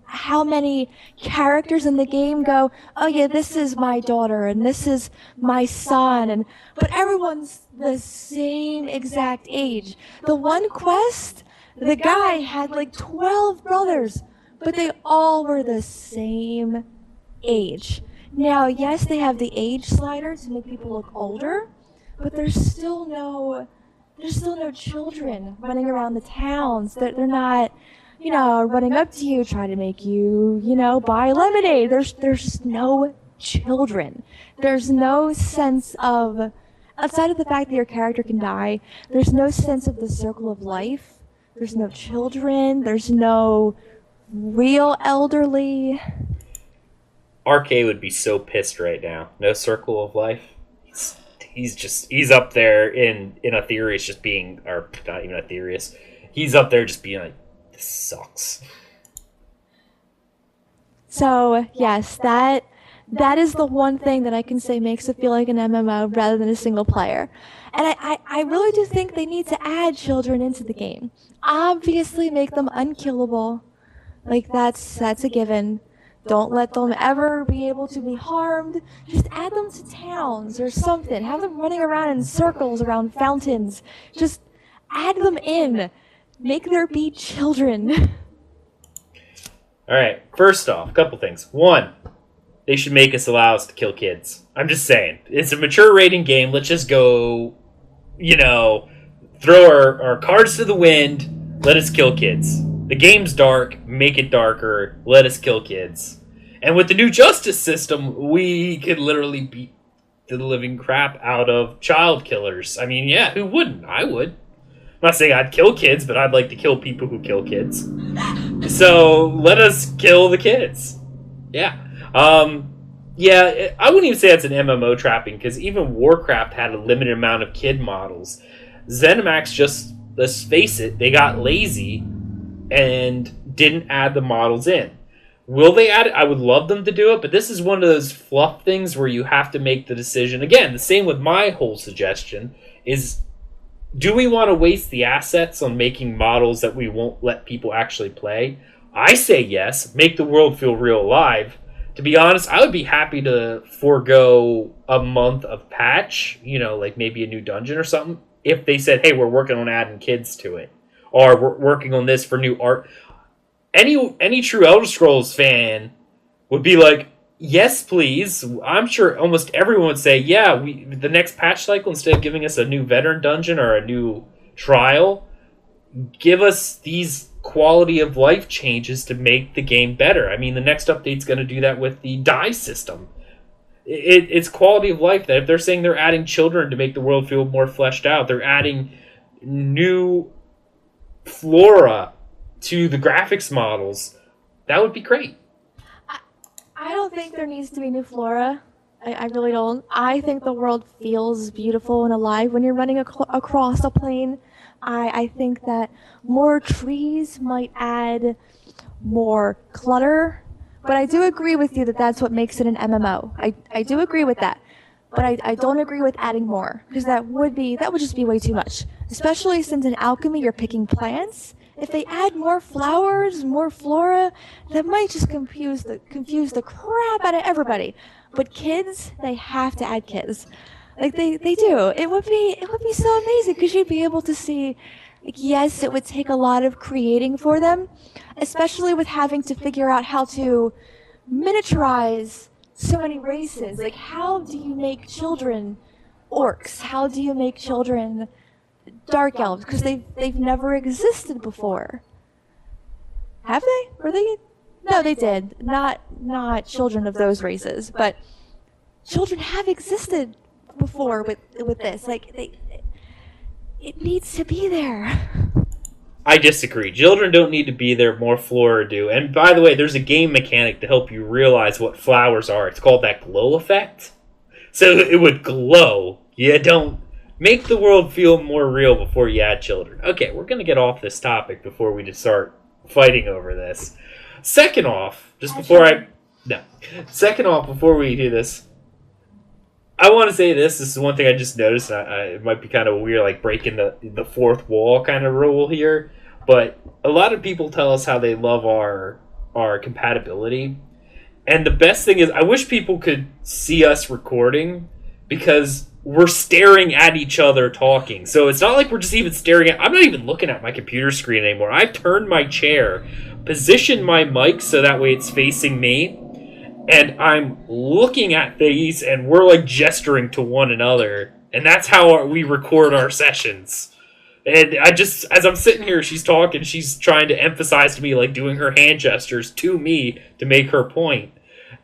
How many characters in the game go, oh yeah, this is my daughter and this is my son, but everyone's the same exact age. The one quest, the guy had like 12 brothers, but they all were the same age. Now, yes, they have the age slider to make people look older, but there's still no children running around the towns. They're not, running up to you, trying to make you, buy lemonade. There's no children. There's no sense of, outside of the fact that your character can die, there's no sense of the circle of life. There's no children. There's no real elderly. RK would be so pissed right now. No circle of life. He's up there in Aetherius just being, or not even Aetherius. He's up there just being like, this sucks. So yes, that is the one thing that I can say makes it feel like an MMO rather than a single player. And I really do think they need to add children into the game. Obviously make them unkillable. Like that's a given. Don't let them ever be able to be harmed. Just add them to towns or something. Have them running around in circles around fountains. Just add them in. Make there be children. All right. First off, a couple things. One, they should make us allow us to kill kids. I'm just saying. It's a mature rating game. Let's just go, throw our cards to the wind. Let us kill kids. The game's dark. Make it darker. Let us kill kids. And with the new justice system, we could literally beat the living crap out of child killers. I mean, yeah, who wouldn't? I would. I'm not saying I'd kill kids, but I'd like to kill people who kill kids. So let us kill the kids. Yeah. Yeah, I wouldn't even say that's an MMO trapping, because even Warcraft had a limited amount of kid models. ZeniMax just, let's face it, they got lazy and didn't add the models in. Will they add it? I would love them to do it, but this is one of those fluff things where you have to make the decision. Again, the same with my whole suggestion is, do we want to waste the assets on making models that we won't let people actually play? I say yes. Make the world feel real alive. To be honest, I would be happy to forego a month of patch, like maybe a new dungeon or something, if they said, hey, we're working on adding kids to it. Or we're working on this for new art. Any true Elder Scrolls fan would be like, yes, please. I'm sure almost everyone would say, yeah, the next patch cycle, instead of giving us a new veteran dungeon or a new trial, give us these quality of life changes to make the game better. I mean, the next update's going to do that with the die system. It's quality of life that if they're saying they're adding children to make the world feel more fleshed out, they're adding new flora to the graphics models, that would be great. I don't think there needs to be new flora. I really don't. I think the world feels beautiful and alive when you're running across a plain. I think that more trees might add more clutter, but I do agree with you that that's what makes it an MMO. I do agree with that, but I don't agree with adding more, because that would just be way too much. Especially since in alchemy you're picking plants. If they add more flowers, more flora, that might just confuse the crap out of everybody. But kids, they have to add kids. Like they do. It would be so amazing, because you'd be able to see, Like, yes, it would take a lot of creating for them, especially with having to figure out how to miniaturize so many races. Like, how do you make children orcs? How do you make children dark elves? Because they've never existed before. Have they? Were they? No, they did. Not children of those races, but children have existed before with this. Like, it needs to be there. I disagree. Children don't need to be there. More Flora do. And by the way, there's a game mechanic to help you realize what flowers are. It's called that glow effect. So it would glow. You don't make the world feel more real before you add children. Okay, we're going to get off this topic before we just start fighting over this. Second off, before we do this, I want to say this. This is one thing I just noticed. It might be kind of weird, like breaking the fourth wall kind of rule here. But a lot of people tell us how they love our compatibility. And the best thing is, I wish people could see us recording, because we're staring at each other talking. So it's not like we're just even staring at... I'm not even looking at my computer screen anymore. I've turned my chair, positioned my mic so that way it's facing me, and I'm looking at these, and we're like gesturing to one another. And that's how we record our sessions. And I just, as I'm sitting here, she's talking, she's trying to emphasize to me, like doing her hand gestures to me to make her point.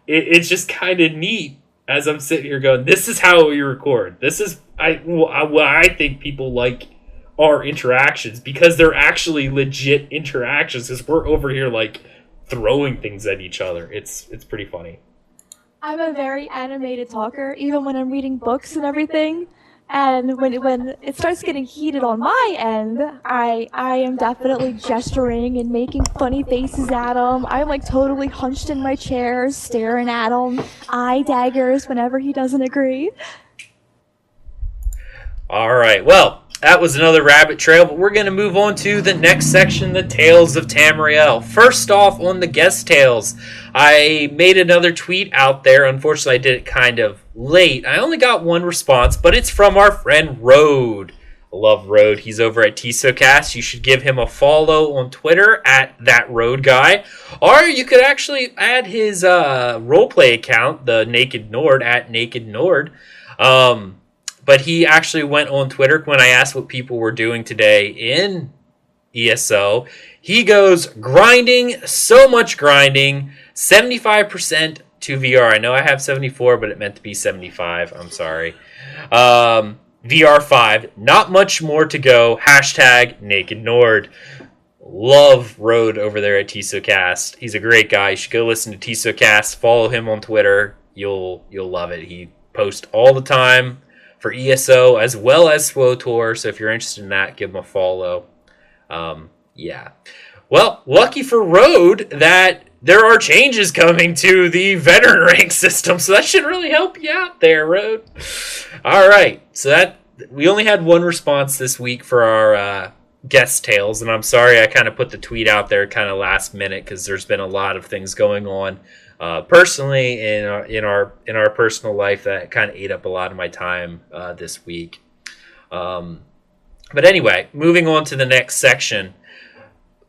It's just kind of neat as I'm sitting here going, this is how we record. This is what I think people like our interactions, because they're actually legit interactions, because we're over here like throwing things at each other. It's pretty funny. I'm a very animated talker, even when I'm reading books and everything. And when it starts getting heated on my end, I am definitely gesturing and making funny faces at him. I'm like totally hunched in my chair, staring at him, eye daggers whenever he doesn't agree. All right, well, that was another rabbit trail, but we're going to move on to the next section, the Tales of Tamriel. First off, on the guest tales, I made another tweet out there. Unfortunately, I did it kind of late. I only got one response, but it's from our friend Road. I love Road. He's over at TSOcast. You should give him a follow on Twitter at ThatRoadGuy. Or you could actually add his roleplay account, the Naked Nord, at Naked Nord. But he actually went on Twitter when I asked what people were doing today in ESO. He goes, grinding, so much grinding, 75% to VR. I know I have 74, but it meant to be 75. I'm sorry. VR 5, not much more to go. Hashtag Naked Nord. Love Road over there at TSOcast. He's a great guy. You should go listen to TSOcast. Follow him on Twitter. You'll love it. He posts all the time for ESO as well as SWOTOR, so if you're interested in that, give him a follow. Yeah. Well, lucky for Road that there are changes coming to the veteran rank system, so that should really help you out there, Road. All right, so that we only had one response this week for our guest tales, and I'm sorry I kind of put the tweet out there kind of last minute because there's been a lot of things going on. Personally, in our personal life, that kind of ate up a lot of my time this week. But anyway, moving on to the next section,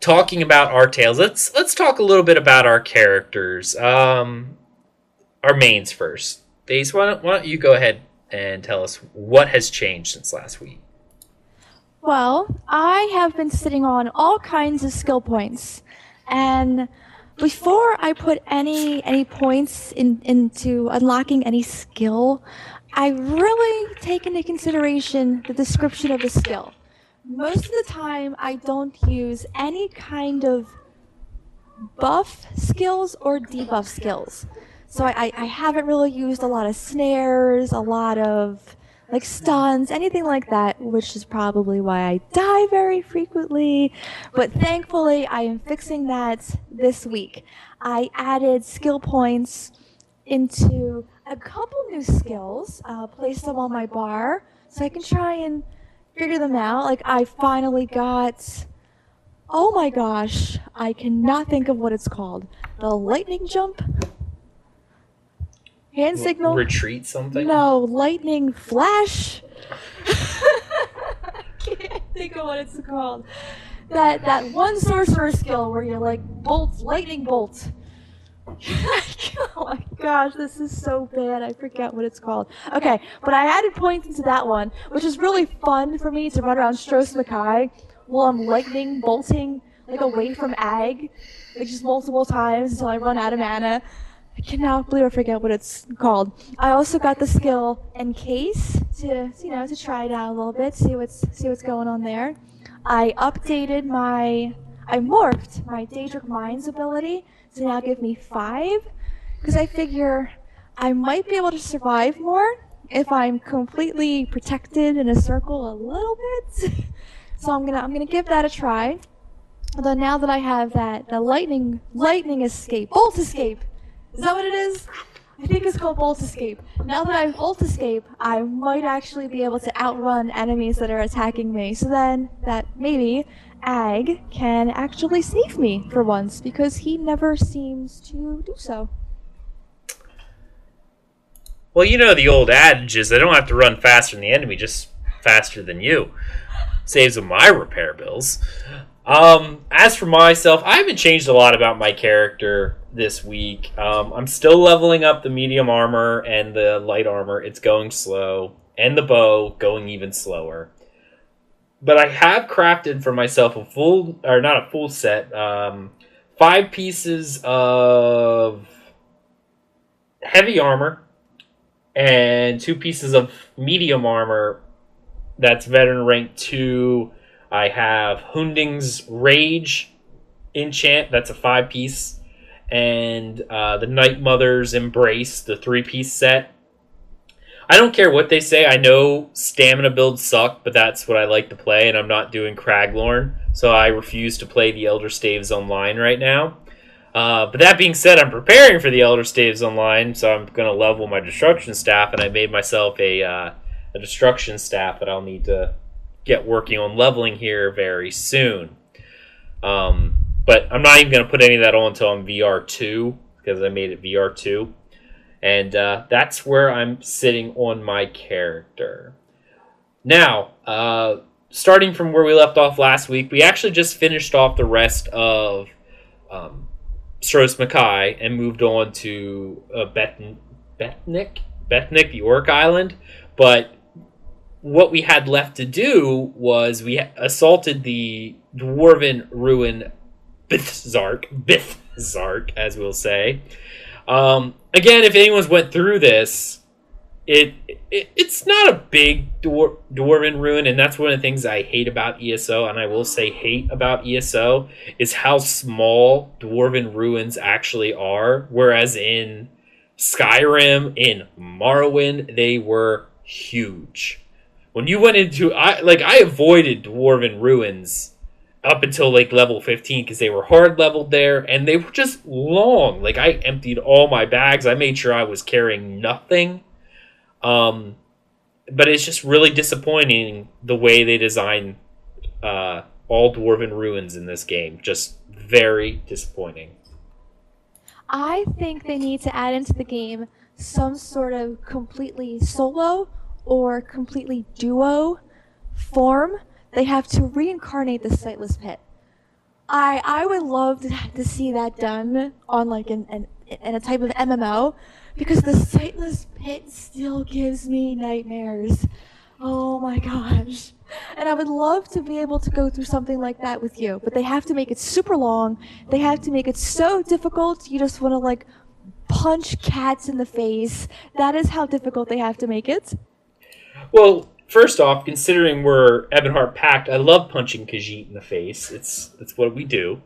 talking about our tales. Let's talk a little bit about our characters. Our mains first. Dace, why don't you go ahead and tell us what has changed since last week? Well, I have been sitting on all kinds of skill points, and before I put any points into unlocking any skill, I really take into consideration the description of the skill. Most of the time, I don't use any kind of buff skills or debuff skills. So I haven't really used a lot of snares, a lot of like stuns, anything like that, which is probably why I die very frequently. But thankfully, I am fixing that this week. I added skill points into a couple new skills, placed them on my bar, so I can try and figure them out. Like, I finally got, oh my gosh, I cannot think of what it's called. The lightning jump? Hand signal? Retreat something? No, lightning flash? think of what it's called. That one sorcerer skill where you're like lightning bolt. Oh my gosh, this is so bad. I forget what it's called. Okay, but I added points into that one, which is really fun for me to run around Stros Mackay while I'm lightning bolting like away from Ag, like just multiple times until I run out of mana. I cannot believe I forget what it's called. I also got the skill Encase to try it out a little bit, see what's going on there. I morphed my Daedric Minds ability to now give me 5, because I figure I might be able to survive more if I'm completely protected in a circle a little bit. So I'm gonna give that a try. Although now that I have the lightning escape, bolt escape, is that what it is? I think it's called bolt escape. Now that I have bolt escape, I might actually be able to outrun enemies that are attacking me. So then that maybe Ag can actually save me for once, because he never seems to do so. Well, you know the old adage is I don't have to run faster than the enemy, just faster than you. Saves on my repair bills. As for myself, I haven't changed a lot about my character this week. I'm still leveling up the medium armor and the light armor. It's going slow. And the bow going even slower. But I have crafted for myself not a full set, 5 pieces of heavy armor and 2 pieces of medium armor. That's veteran rank 2. I have Hunding's Rage enchant. That's a 5-piece. And the Night Mother's Embrace, the 3-piece set. I don't care what they say. I know stamina builds suck, but that's what I like to play, and I'm not doing Craglorn, so I refuse to play the Elder Staves Online right now. But that being said, I'm preparing for the Elder Staves Online, so I'm going to level my Destruction Staff, and I made myself a Destruction Staff that I'll need to get working on leveling here very soon. But I'm not even going to put any of that on until I'm VR2, because I made it VR2. And that's where I'm sitting on my character. Now, starting from where we left off last week, we actually just finished off the rest of Stros Mackay and moved on to Bethnic, the Orc Island. But what we had left to do was we assaulted the Dwarven Ruin Bithzark, as we'll say. Again, if anyone's went through this, it's not a big Dwarven Ruin, and that's one of the things I hate about ESO, and I will say hate about ESO, is how small Dwarven Ruins actually are, whereas in Skyrim, in Morrowind, they were huge. When you went into... I avoided Dwarven Ruins up until level 15 because they were hard leveled there, and they were just long. I emptied all my bags. I made sure I was carrying nothing. But it's just really disappointing the way they design all Dwarven Ruins in this game. Just very disappointing. I think they need to add into the game some sort of completely solo or completely duo form. They have to reincarnate the Sightless Pit. I would love to see that done on in a type of MMO, because the Sightless Pit still gives me nightmares. Oh my gosh. And I would love to be able to go through something like that with you, but they have to make it super long. They have to make it so difficult you just want to punch cats in the face. That is how difficult they have to make it. Well, first off, considering we're Ebonheart Pact, I love punching Khajiit in the face. It's what we do.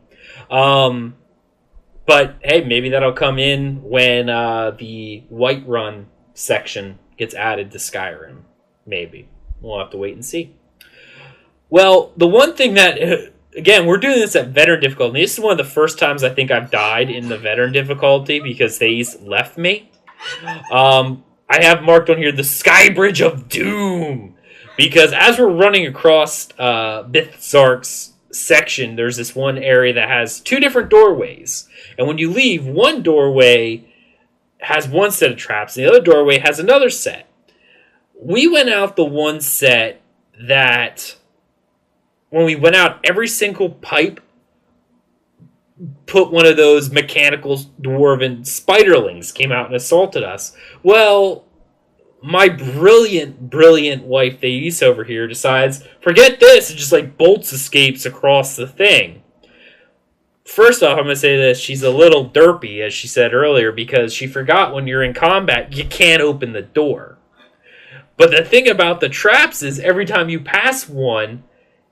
But hey, maybe that'll come in when the Whiterun section gets added to Skyrim. Maybe. We'll have to wait and see. Well, the one thing that... Again, we're doing this at veteran difficulty. This is one of the first times I think I've died in the veteran difficulty because Thais left me. I have marked on here the Sky Bridge of Doom. Because as we're running across Bithzark's section, there's this one area that has 2 different doorways. And when you leave, one doorway has one set of traps, and the other doorway has another set. We went out the one set that when we went out, every single pipe put one of those mechanical dwarven spiderlings came out and assaulted us. Well, my brilliant wife Thais over here decides, forget this, and just like bolts escapes across the thing. First off, I'm going to say this, she's a little derpy, as she said earlier, because she forgot when you're in combat, you can't open the door. But the thing about the traps is every time you pass one,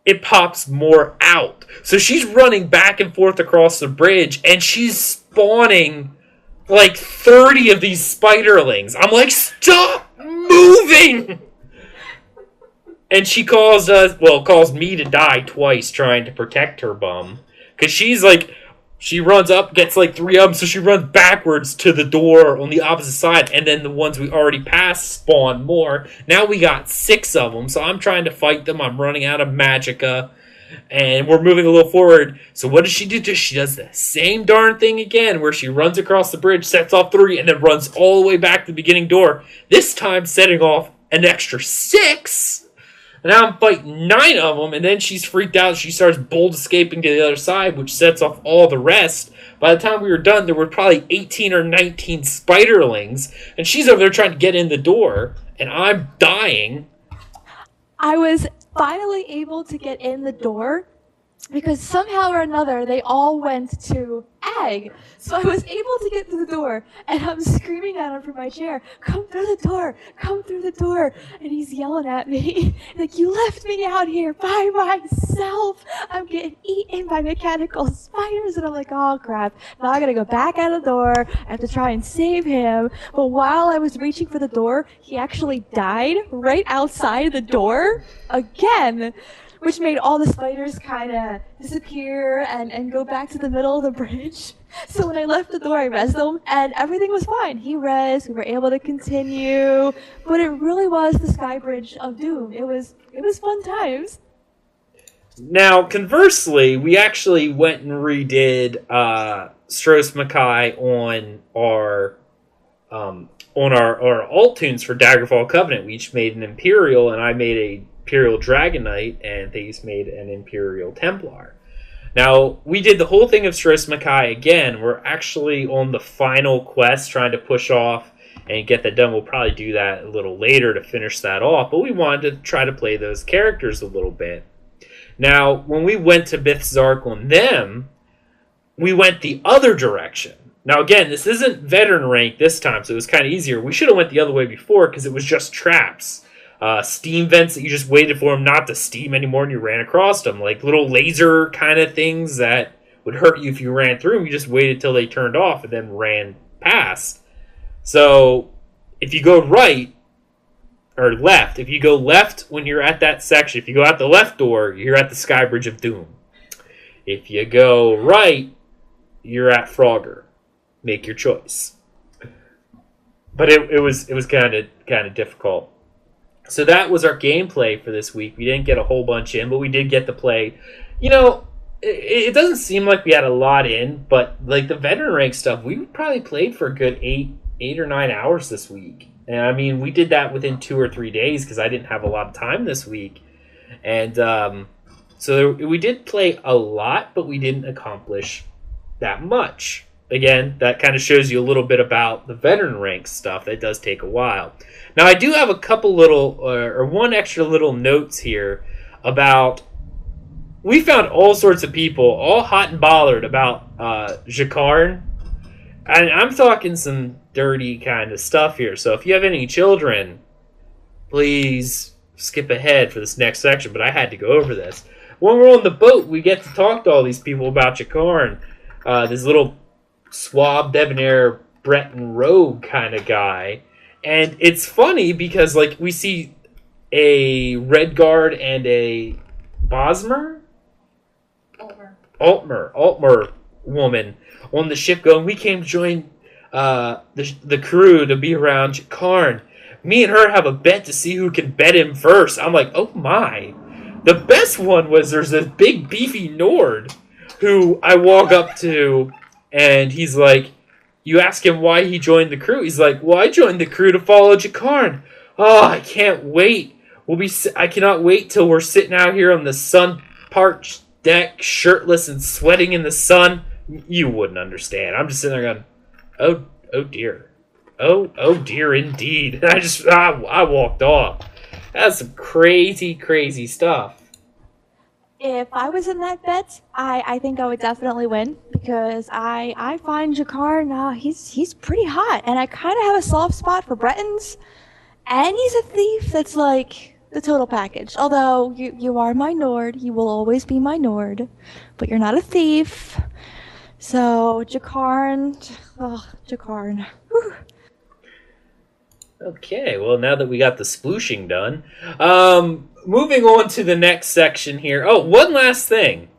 it pops more out. So she's running back and forth across the bridge, and she's spawning like 30 of these spiderlings. I'm like, stop moving! And she calls me to die twice trying to protect her bum. Because she's like, she runs up, gets like 3 of them, so she runs backwards to the door on the opposite side, and then the ones we already passed spawn more. Now we got 6 of them, so I'm trying to fight them. I'm running out of magicka, and we're moving a little forward. So what does she do? She does the same darn thing again, where she runs across the bridge, sets off 3, and then runs all the way back to the beginning door, this time setting off an extra 6. And now I'm fighting 9 of them, and then she's freaked out. She starts bolt escaping to the other side, which sets off all the rest. By the time we were done, there were probably 18 or 19 spiderlings, and she's over there trying to get in the door, and I'm dying. I was finally able to get in the door because somehow or another they all went to Egg. So I was able to get to the door, and I'm screaming at him from my chair, come through the door, come through the door. And he's yelling at me, like, you left me out here by myself. I'm getting eaten by mechanical spiders. And I'm like, oh crap, now I gotta go back out of the door. I have to try and save him. But while I was reaching for the door, he actually died right outside the door again, which made all the spiders kind of disappear and go back to the middle of the bridge. So when I left the door, I rezzed him, and everything was fine. He rezzed, we were able to continue, but it really was the Sky Bridge of Doom. It was fun times. Now, conversely, we actually went and redid Stros Mackay on our alt tunes for Daggerfall Covenant. We each made an Imperial, and I made a Imperial Dragon Knight, and Thais made an Imperial Templar. Now, we did the whole thing of Stros Mackay again. We're actually on the final quest trying to push off and get that done. We'll probably do that a little later to finish that off, but we wanted to try to play those characters a little bit. Now, when we went to Bithzark on them, we went the other direction. Now, again, this isn't veteran rank this time, so it was kind of easier. We should have went the other way before because it was just traps. Steam vents that you just waited for them not to steam anymore and you ran across them. Like little laser kind of things that would hurt you if you ran through them. You just waited till they turned off and then ran past. So if you go right or left, if you go left when you're at that section, if you go out the left door, you're at the Sky Bridge of Doom. If you go right, you're at Frogger. Make your choice. But it was kind of difficult. So that was our gameplay for this week. We didn't get a whole bunch in, but we did get to play. You know, it doesn't seem like we had a lot in, but like the veteran rank stuff, we probably played for a good 8 or 9 hours this week. And I mean, we did that within 2 or 3 days because I didn't have a lot of time this week. And so we did play a lot, but we didn't accomplish that much. Again, that kind of shows you a little bit about the veteran rank stuff. That does take a while. Now, I do have a couple little, or one extra little notes here about, we found all sorts of people, all hot and bothered about Jakarn. And I'm talking some dirty kind of stuff here. So if you have any children, please skip ahead for this next section. But I had to go over this. When we're on the boat, we get to talk to all these people about Jakarn. This little suave, debonair, Breton rogue kind of guy. And it's funny because, like, we see a Redguard and a Bosmer? Altmer woman on the ship going, we came to join the crew to be around Jakarn. Me and her have a bet to see who can bet him first. I'm like, oh my. The best one was there's this big beefy Nord who I walk up to, and he's like, you ask him why he joined the crew. He's like, well, I joined the crew to follow Jakarn. Oh, I can't wait. I cannot wait till we're sitting out here on the parched deck, shirtless and sweating in the sun, you wouldn't understand. I'm just sitting there going, oh dear. Oh dear indeed. I walked off. That's some crazy, crazy stuff. If I was in that bet, I think I would definitely win because I find Jakar, he's pretty hot, and I kind of have a soft spot for Bretons, and he's a thief that's like the total package. Although you are my Nord, you will always be my Nord, but you're not a thief. So Jakarn. Whew. Okay, well, now that we got the splooshing done, moving on to the next section here. Oh, one last thing.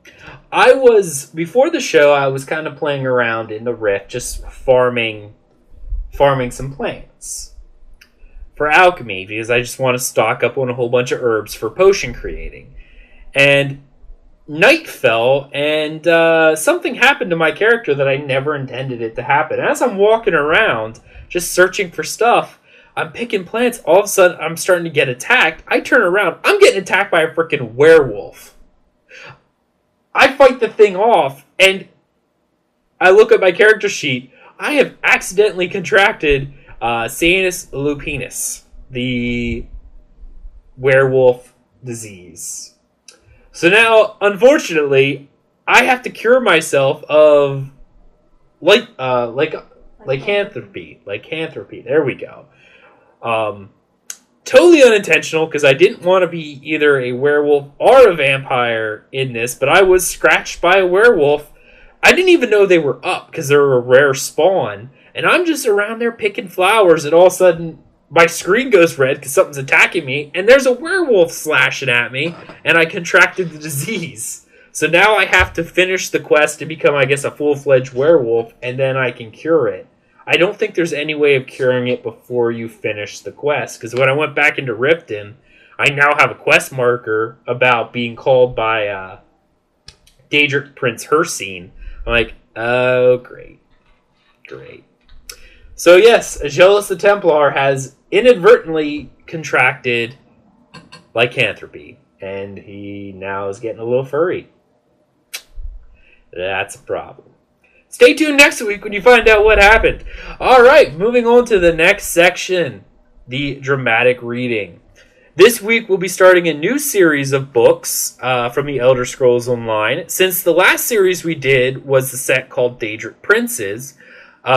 Before the show, I was kind of playing around in the Rift, just farming some plants for alchemy, because I just want to stock up on a whole bunch of herbs for potion creating. And night fell, and something happened to my character that I never intended it to happen. As I'm walking around, just searching for stuff, I'm picking plants. All of a sudden, I'm starting to get attacked. I turn around. I'm getting attacked by a freaking werewolf. I fight the thing off, and I look at my character sheet. I have accidentally contracted Sanus lupinus, the werewolf disease. So now, unfortunately, I have to cure myself of lycanthropy. Lycanthropy. There we go. Totally unintentional, because I didn't want to be either a werewolf or a vampire in this, but I was scratched by a werewolf. I didn't even know they were up, because they're a rare spawn, and I'm just around there picking flowers, and all of a sudden, my screen goes red because something's attacking me, and there's a werewolf slashing at me, and I contracted the disease. So now I have to finish the quest to become, I guess, a full-fledged werewolf, and then I can cure it. I don't think there's any way of curing it before you finish the quest, because when I went back into Riften, I now have a quest marker about being called by Daedric Prince Hersine. I'm like, oh, great. So yes, Aggelos the Templar has inadvertently contracted lycanthropy, and he now is getting a little furry. That's a problem. Stay tuned next week when you find out what happened. All right, moving on to the next section, the dramatic reading. This week we'll be starting a new series of books from the Elder Scrolls Online. Since the last series we did was the set called Daedric Princes,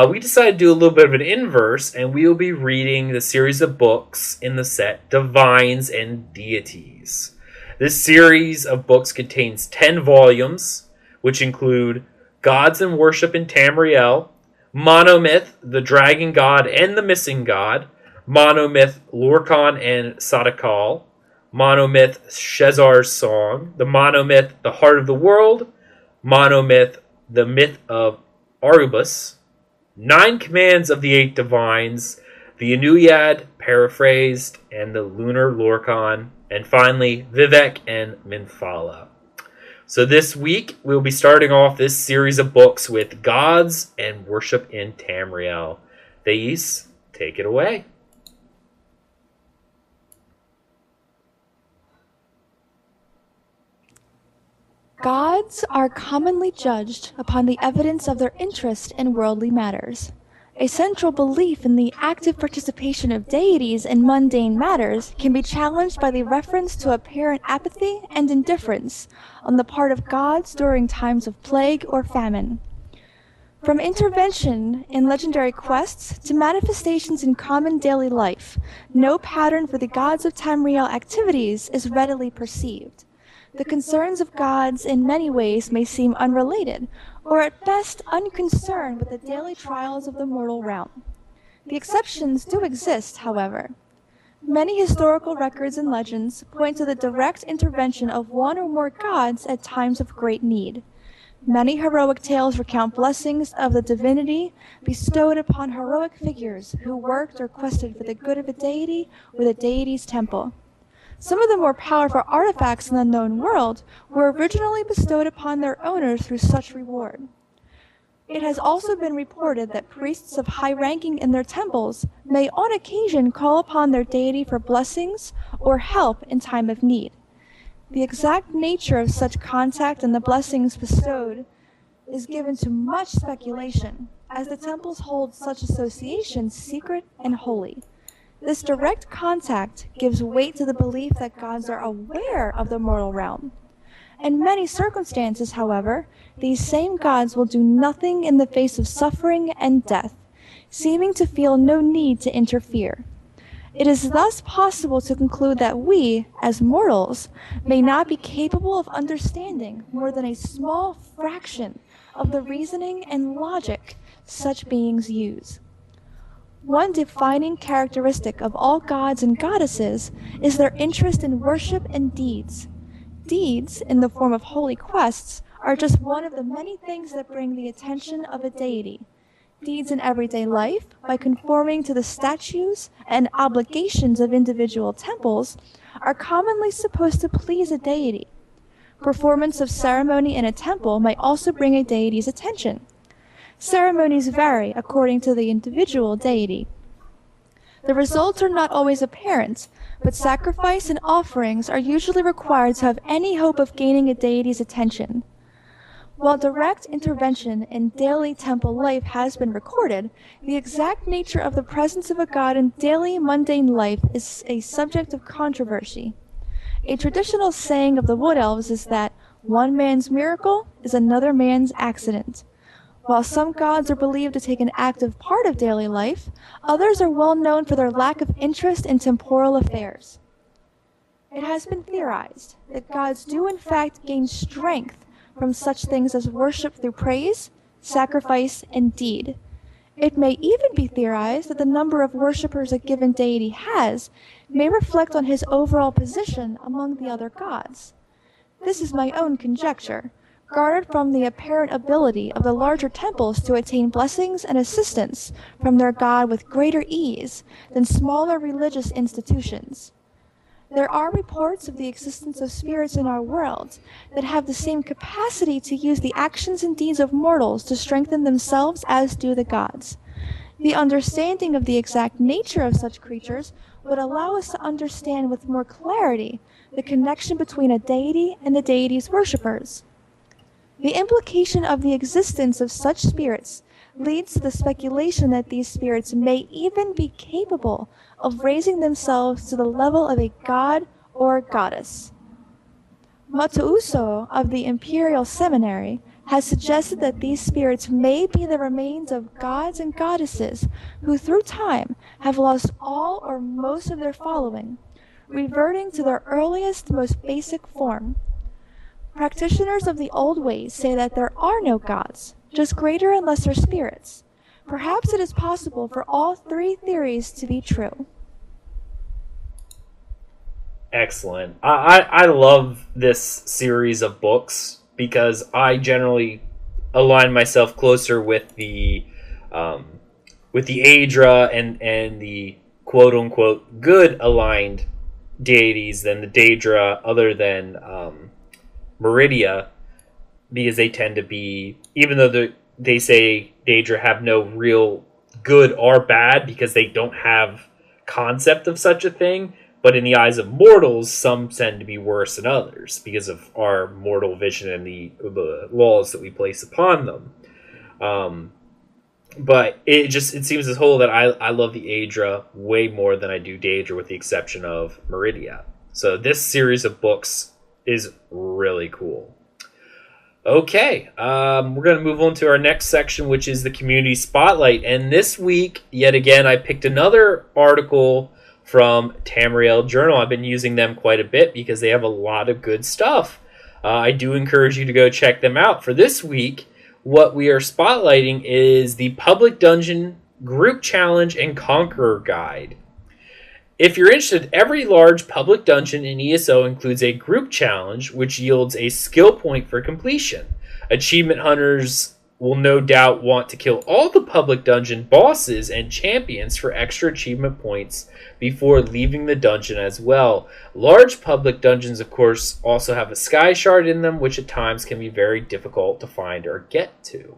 we decided to do a little bit of an inverse, and we will be reading the series of books in the set Divines and Deities. This series of books contains 10 volumes, which include Gods and Worship in Tamriel, Monomyth, the Dragon God and the Missing God, Monomyth, Lorcan and Sadakal, Monomyth, Shezar's Song, the Monomyth, the Heart of the World, Monomyth, the Myth of Arubus, 9 Commands of the 8 Divines, the Inuyad, Paraphrased, and the Lunar Lorcan, and finally, Vivek and Minfala. So this week, we'll be starting off this series of books with Gods and Worship in Tamriel. Thais, take it away. Gods are commonly judged upon the evidence of their interest in worldly matters. A central belief in the active participation of deities in mundane matters can be challenged by the reference to apparent apathy and indifference on the part of gods during times of plague or famine. From intervention in legendary quests to manifestations in common daily life, no pattern for the gods of Tamriel activities is readily perceived. The concerns of gods in many ways may seem unrelated, or at best unconcerned with the daily trials of the mortal realm. The exceptions do exist, however. Many historical records and legends point to the direct intervention of one or more gods at times of great need. Many heroic tales recount blessings of the divinity bestowed upon heroic figures who worked or quested for the good of a deity or the deity's temple. Some of the more powerful artifacts in the known world were originally bestowed upon their owners through such reward. It has also been reported that priests of high ranking in their temples may on occasion call upon their deity for blessings or help in time of need. the exact nature of such contact and the blessings bestowed is given to much speculation, as the temples hold such associations secret and holy. This direct contact gives weight to the belief that gods are aware of the mortal realm. In many circumstances, however, these same gods will do nothing in the face of suffering and death, seeming to feel no need to interfere. It is thus possible to conclude that we, as mortals, may not be capable of understanding more than a small fraction of the reasoning and logic such beings use. One defining characteristic of all gods and goddesses is their interest in worship and deeds. Deeds, in the form of holy quests, are just one of the many things that bring the attention of a deity. Deeds in everyday life, by conforming to the statutes and obligations of individual temples, are commonly supposed to please a deity. Performance of ceremony in a temple might also bring a deity's attention. Ceremonies vary according to the individual deity. The results are not always apparent, but sacrifice and offerings are usually required to have any hope of gaining a deity's attention. While direct intervention in daily temple life has been recorded, the exact nature of the presence of a god in daily mundane life is a subject of controversy. A traditional saying of the Wood Elves is that one man's miracle is another man's accident. While some gods are believed to take an active part of daily life, others are well known for their lack of interest in temporal affairs. It has been theorized that gods do in fact gain strength from such things as worship through praise, sacrifice, and deed. It may even be theorized that the number of worshippers a given deity has may reflect on his overall position among the other gods. This is my own conjecture, garnered from the apparent ability of the larger temples to attain blessings and assistance from their god with greater ease than smaller religious institutions. There are reports of the existence of spirits in our world that have the same capacity to use the actions and deeds of mortals to strengthen themselves as do the gods. The understanding of the exact nature of such creatures would allow us to understand with more clarity the connection between a deity and the deity's worshippers. The implication of the existence of such spirits leads to the speculation that these spirits may even be capable of raising themselves to the level of a god or goddess. Matuuso of the Imperial Seminary has suggested that these spirits may be the remains of gods and goddesses who through time have lost all or most of their following, reverting to their earliest, most basic form. Practitioners of the old ways say that there are no gods, just greater and lesser spirits. Perhaps it is possible for all three theories to be true. Excellent. I love this series of books because I generally align myself closer with the Aedra and the quote unquote good aligned deities than the Daedra, other than Meridia, because they tend to be, even though they say Daedra have no real good or bad because they don't have concept of such a thing, but in the eyes of mortals, some tend to be worse than others because of our mortal vision and the laws that we place upon them. But it seems as whole that I love the Aedra way more than I do Daedra, with the exception of Meridia. So this series of books is really cool. Okay, we're going to move on to our next section, which is the Community Spotlight. And this week, yet again, I picked another article from Tamriel Journal. I've been using them quite a bit because they have a lot of good stuff. I do encourage you to go check them out. For this week, what we are spotlighting is the Public Dungeon Group Challenge and Conqueror Guide. If you're interested, every large public dungeon in ESO includes a group challenge, which yields a skill point for completion. Achievement hunters will no doubt want to kill all the public dungeon bosses and champions for extra achievement points before leaving the dungeon as well. Large public dungeons, of course, also have a sky shard in them, which at times can be very difficult to find or get to.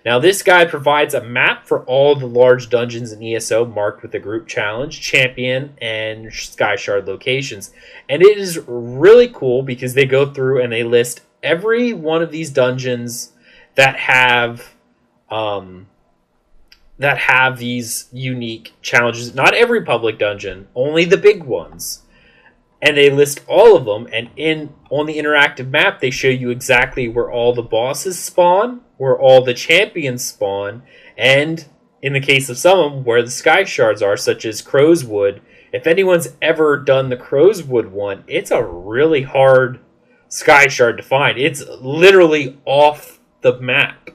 Now, this guide provides a map for all the large dungeons in ESO marked with the group challenge, champion, and Sky Shard locations. And it is really cool because they go through and they list every one of these dungeons that have these unique challenges. Not every public dungeon, only the big ones. And they list all of them, and on the interactive map, they show you exactly where all the bosses spawn, where all the champions spawn, and in the case of some of them, where the Sky Shards are, such as Crowswood. If anyone's ever done the Crowswood one, it's a really hard Sky Shard to find. It's literally off the map.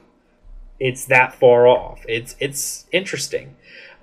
It's that far off. It's interesting.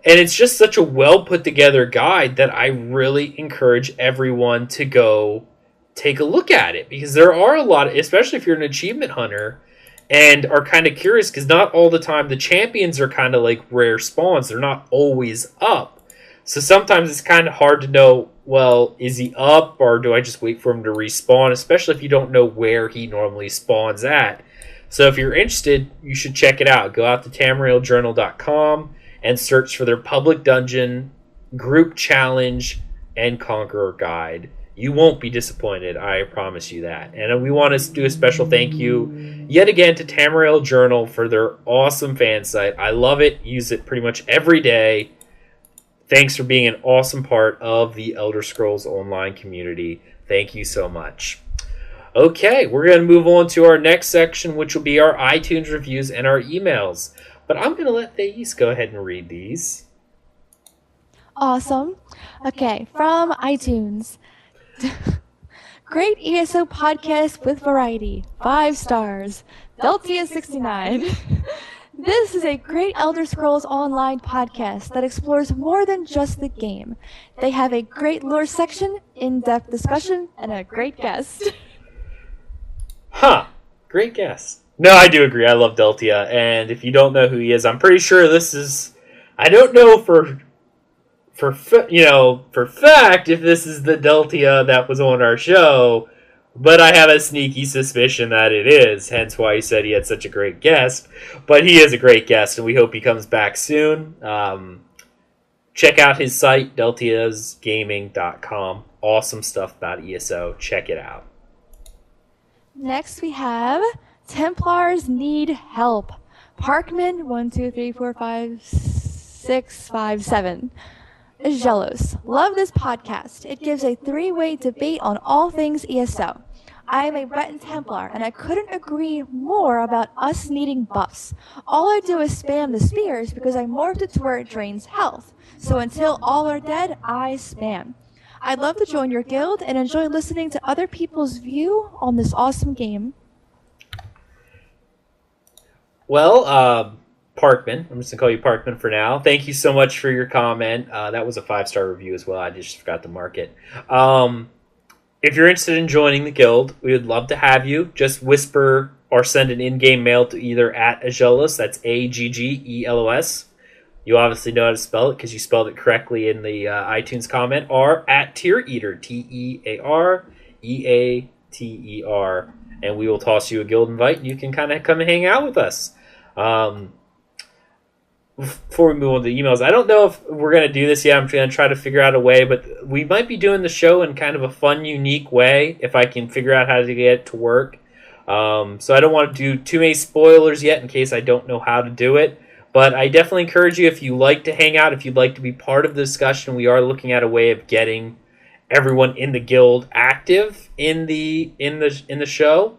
And it's just such a well put together guide that I really encourage everyone to go take a look at it, because there are a lot of, especially if you're an achievement hunter and are kind of curious, because not all the time the champions are kind of like rare spawns. They're not always up. So sometimes it's kind of hard to know, well, is he up or do I just wait for him to respawn, especially if you don't know where he normally spawns at. So if you're interested, you should check it out. Go out to tamrieljournal.com and search for their public dungeon, group challenge, and conqueror guide. You won't be disappointed, I promise you that. And we want to do a special thank you yet again to Tamriel Journal for their awesome fan site. I love it, use it pretty much every day. Thanks for being an awesome part of the Elder Scrolls Online community. Thank you so much. Okay, we're going to move on to our next section, which will be our iTunes reviews and our emails. But I'm going to let Thais go ahead and read these. Awesome. Okay, from iTunes. Great ESO podcast with variety. 5 stars. Deltia69. This is a great Elder Scrolls Online podcast that explores more than just the game. They have a great lore section, in-depth discussion, and a great guest. Huh. Great guest. No, I do agree. I love Deltia, and if you don't know who he is, I'm pretty sure this is... I don't know for fact if this is the Deltia that was on our show, but I have a sneaky suspicion that it is, hence why he said he had such a great guest. But he is a great guest, and we hope he comes back soon. Check out his site, deltiasgaming.com. Awesome stuff about ESO. Check it out. Next we have Templars Need Help. Parkman 1, 2, 3, 4, 5, 6, 5, 7. Aggelos. Love this podcast. It gives a 3-way debate on all things ESO. I am a Breton Templar, and I couldn't agree more about us needing buffs. All I do is spam the spears because I morphed it to where it drains health. So until all are dead, I spam. I'd love to join your guild and enjoy listening to other people's view on this awesome game. Well, Parkman, I'm just going to call you Parkman for now. Thank you so much for your comment. That was a 5-star review as well. I just forgot to mark it. If you're interested in joining the guild, we would love to have you. Just whisper or send an in-game mail to either at Aggelos, that's Aggelos. You obviously know how to spell it because you spelled it correctly in the iTunes comment, or at Tear Eater, Teareater, and we will toss you a guild invite and you can kind of come and hang out with us. Before we move on to the emails, I don't know if we're going to do this yet. I'm going to try to figure out a way, but we might be doing the show in kind of a fun, unique way if I can figure out how to get it to work. So I don't want to do too many spoilers yet in case I don't know how to do it. But I definitely encourage you, if you like to hang out, if you'd like to be part of the discussion, we are looking at a way of getting everyone in the guild active in the show.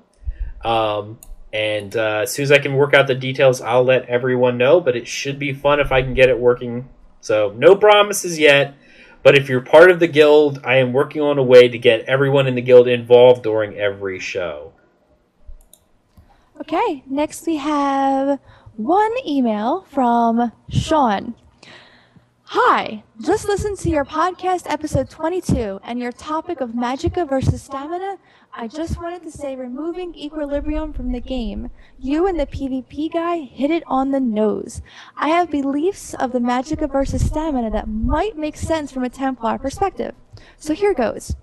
And as soon as I can work out the details, I'll let everyone know. But it should be fun if I can get it working. So no promises yet. But if you're part of the guild, I am working on a way to get everyone in the guild involved during every show. Okay, next we have one email from Sean. Hi, just listened to your podcast episode 22 and your topic of magicka versus stamina. I just wanted to say removing equilibrium from the game. You and the PvP guy hit it on the nose. I have beliefs of the magicka versus stamina that might make sense from a Templar perspective. So here goes.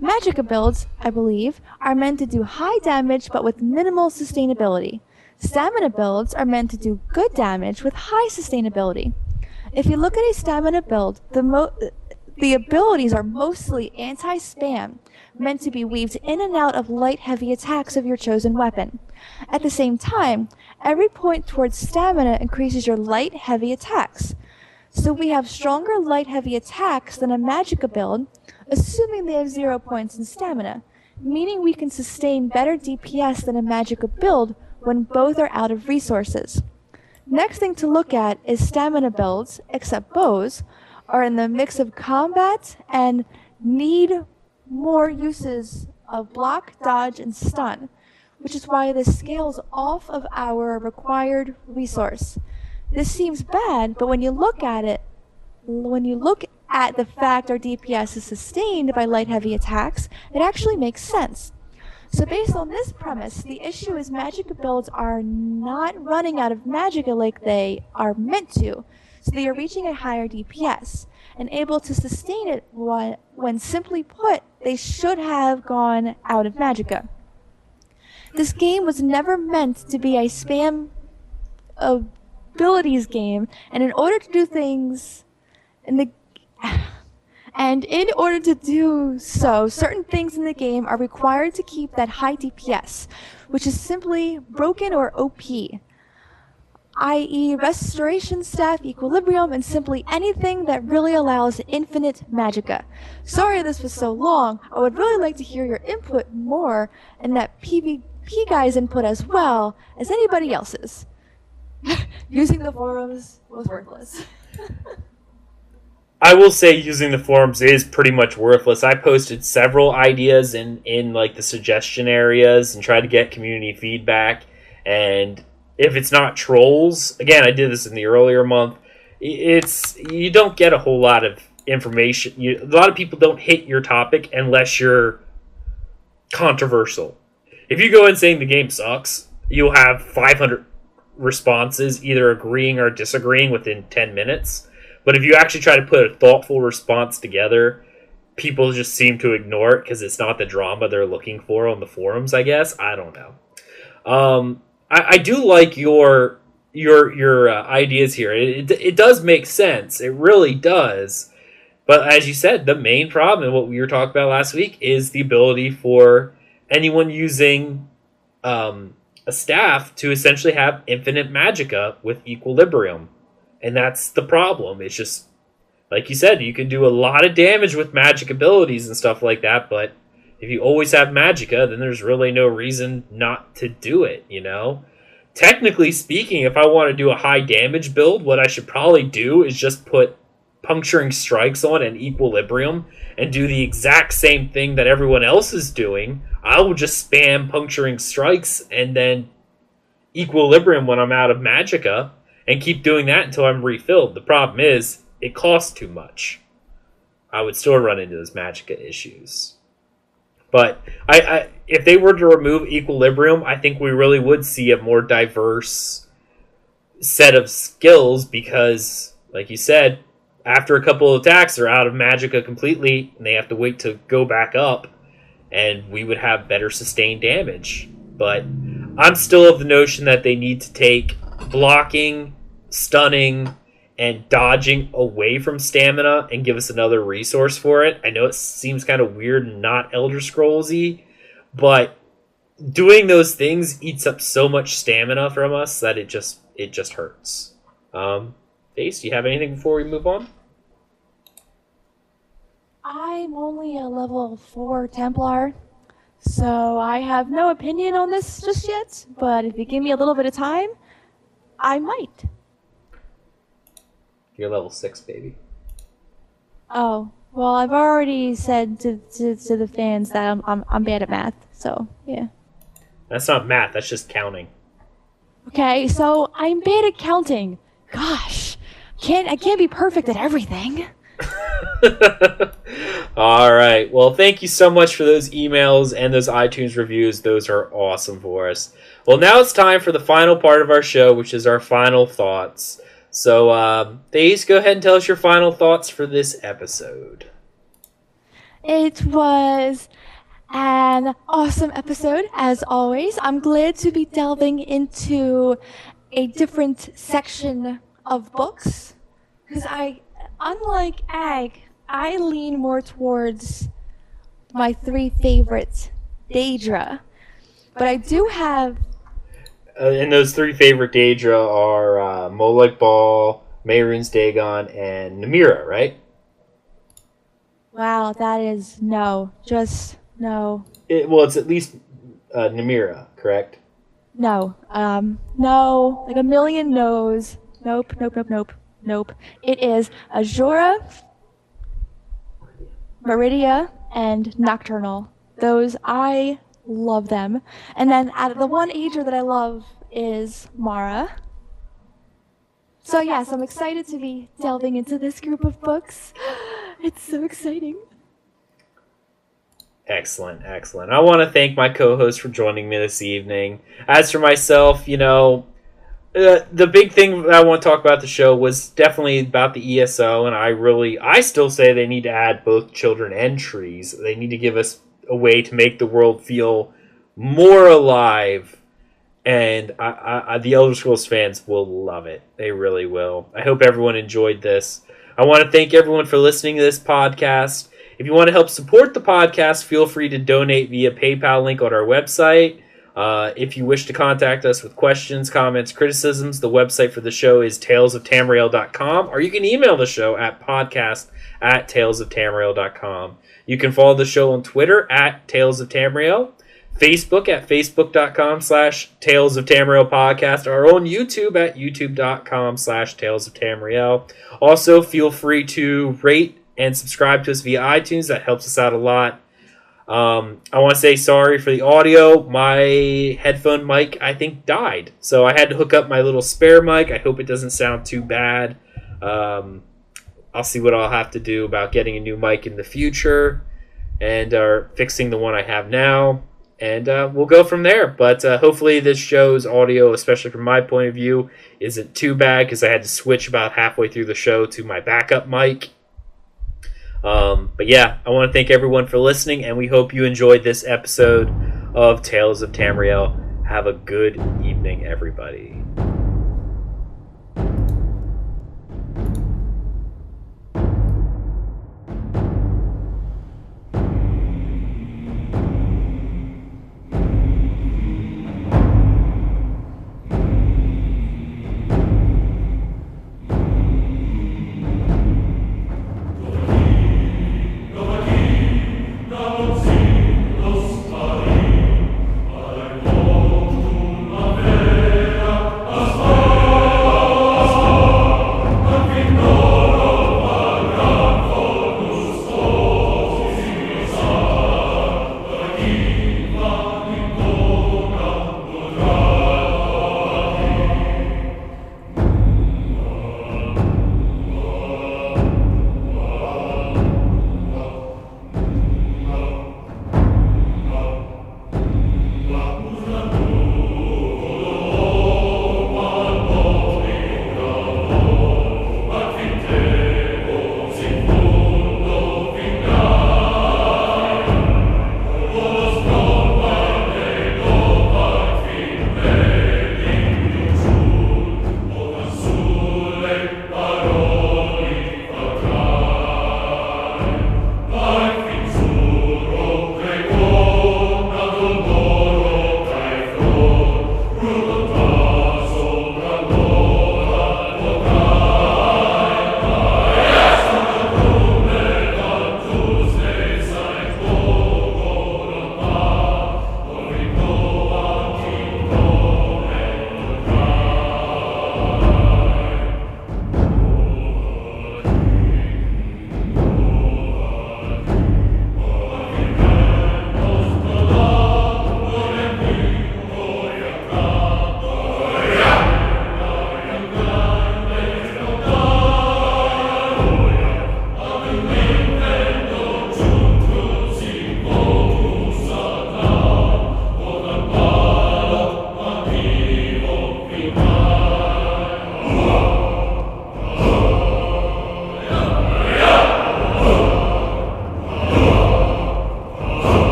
Magicka builds, I believe, are meant to do high damage but with minimal sustainability. Stamina builds are meant to do good damage with high sustainability. If you look at a stamina build, the abilities are mostly anti-spam, meant to be weaved in and out of light-heavy attacks of your chosen weapon. At the same time, every point towards stamina increases your light-heavy attacks. So we have stronger light-heavy attacks than a Magicka build, assuming they have 0 points in stamina, meaning we can sustain better DPS than a Magicka build when both are out of resources. Next thing to look at is stamina builds, except bows, are in the mix of combat and need more uses of block, dodge, and stun, which is why this scales off of our required resource. This seems bad, but when you look at the fact our DPS is sustained by light-heavy attacks, it actually makes sense. So based on this premise, the issue is Magicka builds are not running out of Magicka like they are meant to, so they are reaching a higher DPS, and able to sustain it when simply put, they should have gone out of Magicka. This game was never meant to be a spam abilities game, and in order to do things certain things in the game are required to keep that high DPS, which is simply broken or OP, i.e. restoration, staff, equilibrium, and simply anything that really allows infinite Magicka. Sorry this was so long. I would really like to hear your input more, and that PvP guy's input as well as anybody else's. Using the forums was worthless. I will say using the forums is pretty much worthless. I posted several ideas in like the suggestion areas and tried to get community feedback. And if it's not trolls, again, I did this in the earlier month, you don't get a whole lot of information. A lot of people don't hit your topic unless you're controversial. If you go in saying the game sucks, you'll have 500 responses either agreeing or disagreeing within 10 minutes. But if you actually try to put a thoughtful response together, people just seem to ignore it because it's not the drama they're looking for on the forums, I guess. I don't know. I do like your ideas here. It does make sense. It really does. But as you said, the main problem, and what we were talking about last week, is the ability for anyone using a staff to essentially have infinite Magicka with equilibrium. And that's the problem. It's just, like you said, you can do a lot of damage with magic abilities and stuff like that, but if you always have Magicka, then there's really no reason not to do it, you know? Technically speaking, if I want to do a high damage build, what I should probably do is just put puncturing strikes on and equilibrium and do the exact same thing that everyone else is doing. I will just spam puncturing strikes and then equilibrium when I'm out of Magicka, and keep doing that until I'm refilled. The problem is, it costs too much. I would still run into those Magicka issues. But if they were to remove equilibrium, I think we really would see a more diverse set of skills because, like you said, after a couple of attacks, they're out of Magicka completely, and they have to wait to go back up, and we would have better sustained damage. But I'm still of the notion that they need to take blocking, stunning, and dodging away from stamina and give us another resource for it. I know it seems kind of weird and not Elder Scrolls-y, but doing those things eats up so much stamina from us that it just hurts. Thais, do you have anything before we move on? I'm only a level 4 Templar, so I have no opinion on this just yet, but if you give me a little bit of time, I might. You're level 6, baby. Oh, well, I've already said to the fans that I'm bad at math, so yeah. That's not math, that's just counting. Okay, so I'm bad at counting. Gosh, I can't be perfect at everything. All right. Well, thank you so much for those emails and those iTunes reviews. Those are awesome for us. Well, now it's time for the final part of our show, which is our final thoughts. So, Thais, go ahead and tell us your final thoughts for this episode. It was An awesome episode, as always. I'm glad to be delving into a different section of books, because unlike Ag, I lean more towards my three favorites, Daedra. But I do have... and those three favorite Daedra are Molag Bal, Mehrunes Dagon, and Namira, right? Wow, that is no. Just no. It's at least Namira, correct? No. No. Like a million no's. Nope, nope, nope, nope, nope. It is Azura, Meridia, and Nocturnal. Those, I love them. And then out of the one Ager that I love is Mara. So yes, I'm excited to be delving into this group of books. It's so exciting. Excellent, excellent. I want to thank my co-host for joining me this evening. As for myself, the big thing that I want to talk about the show was definitely about the ESO, and I still say they need to add both children and trees. They need to give us a way to make the world feel more alive, and the Elder Scrolls fans will love it. They really will. I hope everyone enjoyed this. I want to thank everyone for listening to this podcast. If you want to help support the podcast, feel free to donate via PayPal link on our website. If you wish to contact us with questions, comments, criticisms, the website for the show is talesoftamriel.com, or you can email the show at podcast@talesoftamriel.com. You can follow the show on Twitter at Tales of Tamriel, Facebook at facebook.com/Tales of Tamriel podcast, or on YouTube at youtube.com/Tales of Tamriel. Also, feel free to rate and subscribe to us via iTunes. That helps us out a lot. I want to say sorry for the audio. My headphone mic, I think, died. So I had to hook up my little spare mic. I hope it doesn't sound too bad. I'll see what I'll have to do about getting a new mic in the future and fixing the one I have now. And we'll go from there. But hopefully this show's audio, especially from my point of view, isn't too bad, because I had to switch about halfway through the show to my backup mic. But yeah, I want to thank everyone for listening, and we hope you enjoyed this episode of Tales of Tamriel. Have a good evening, everybody.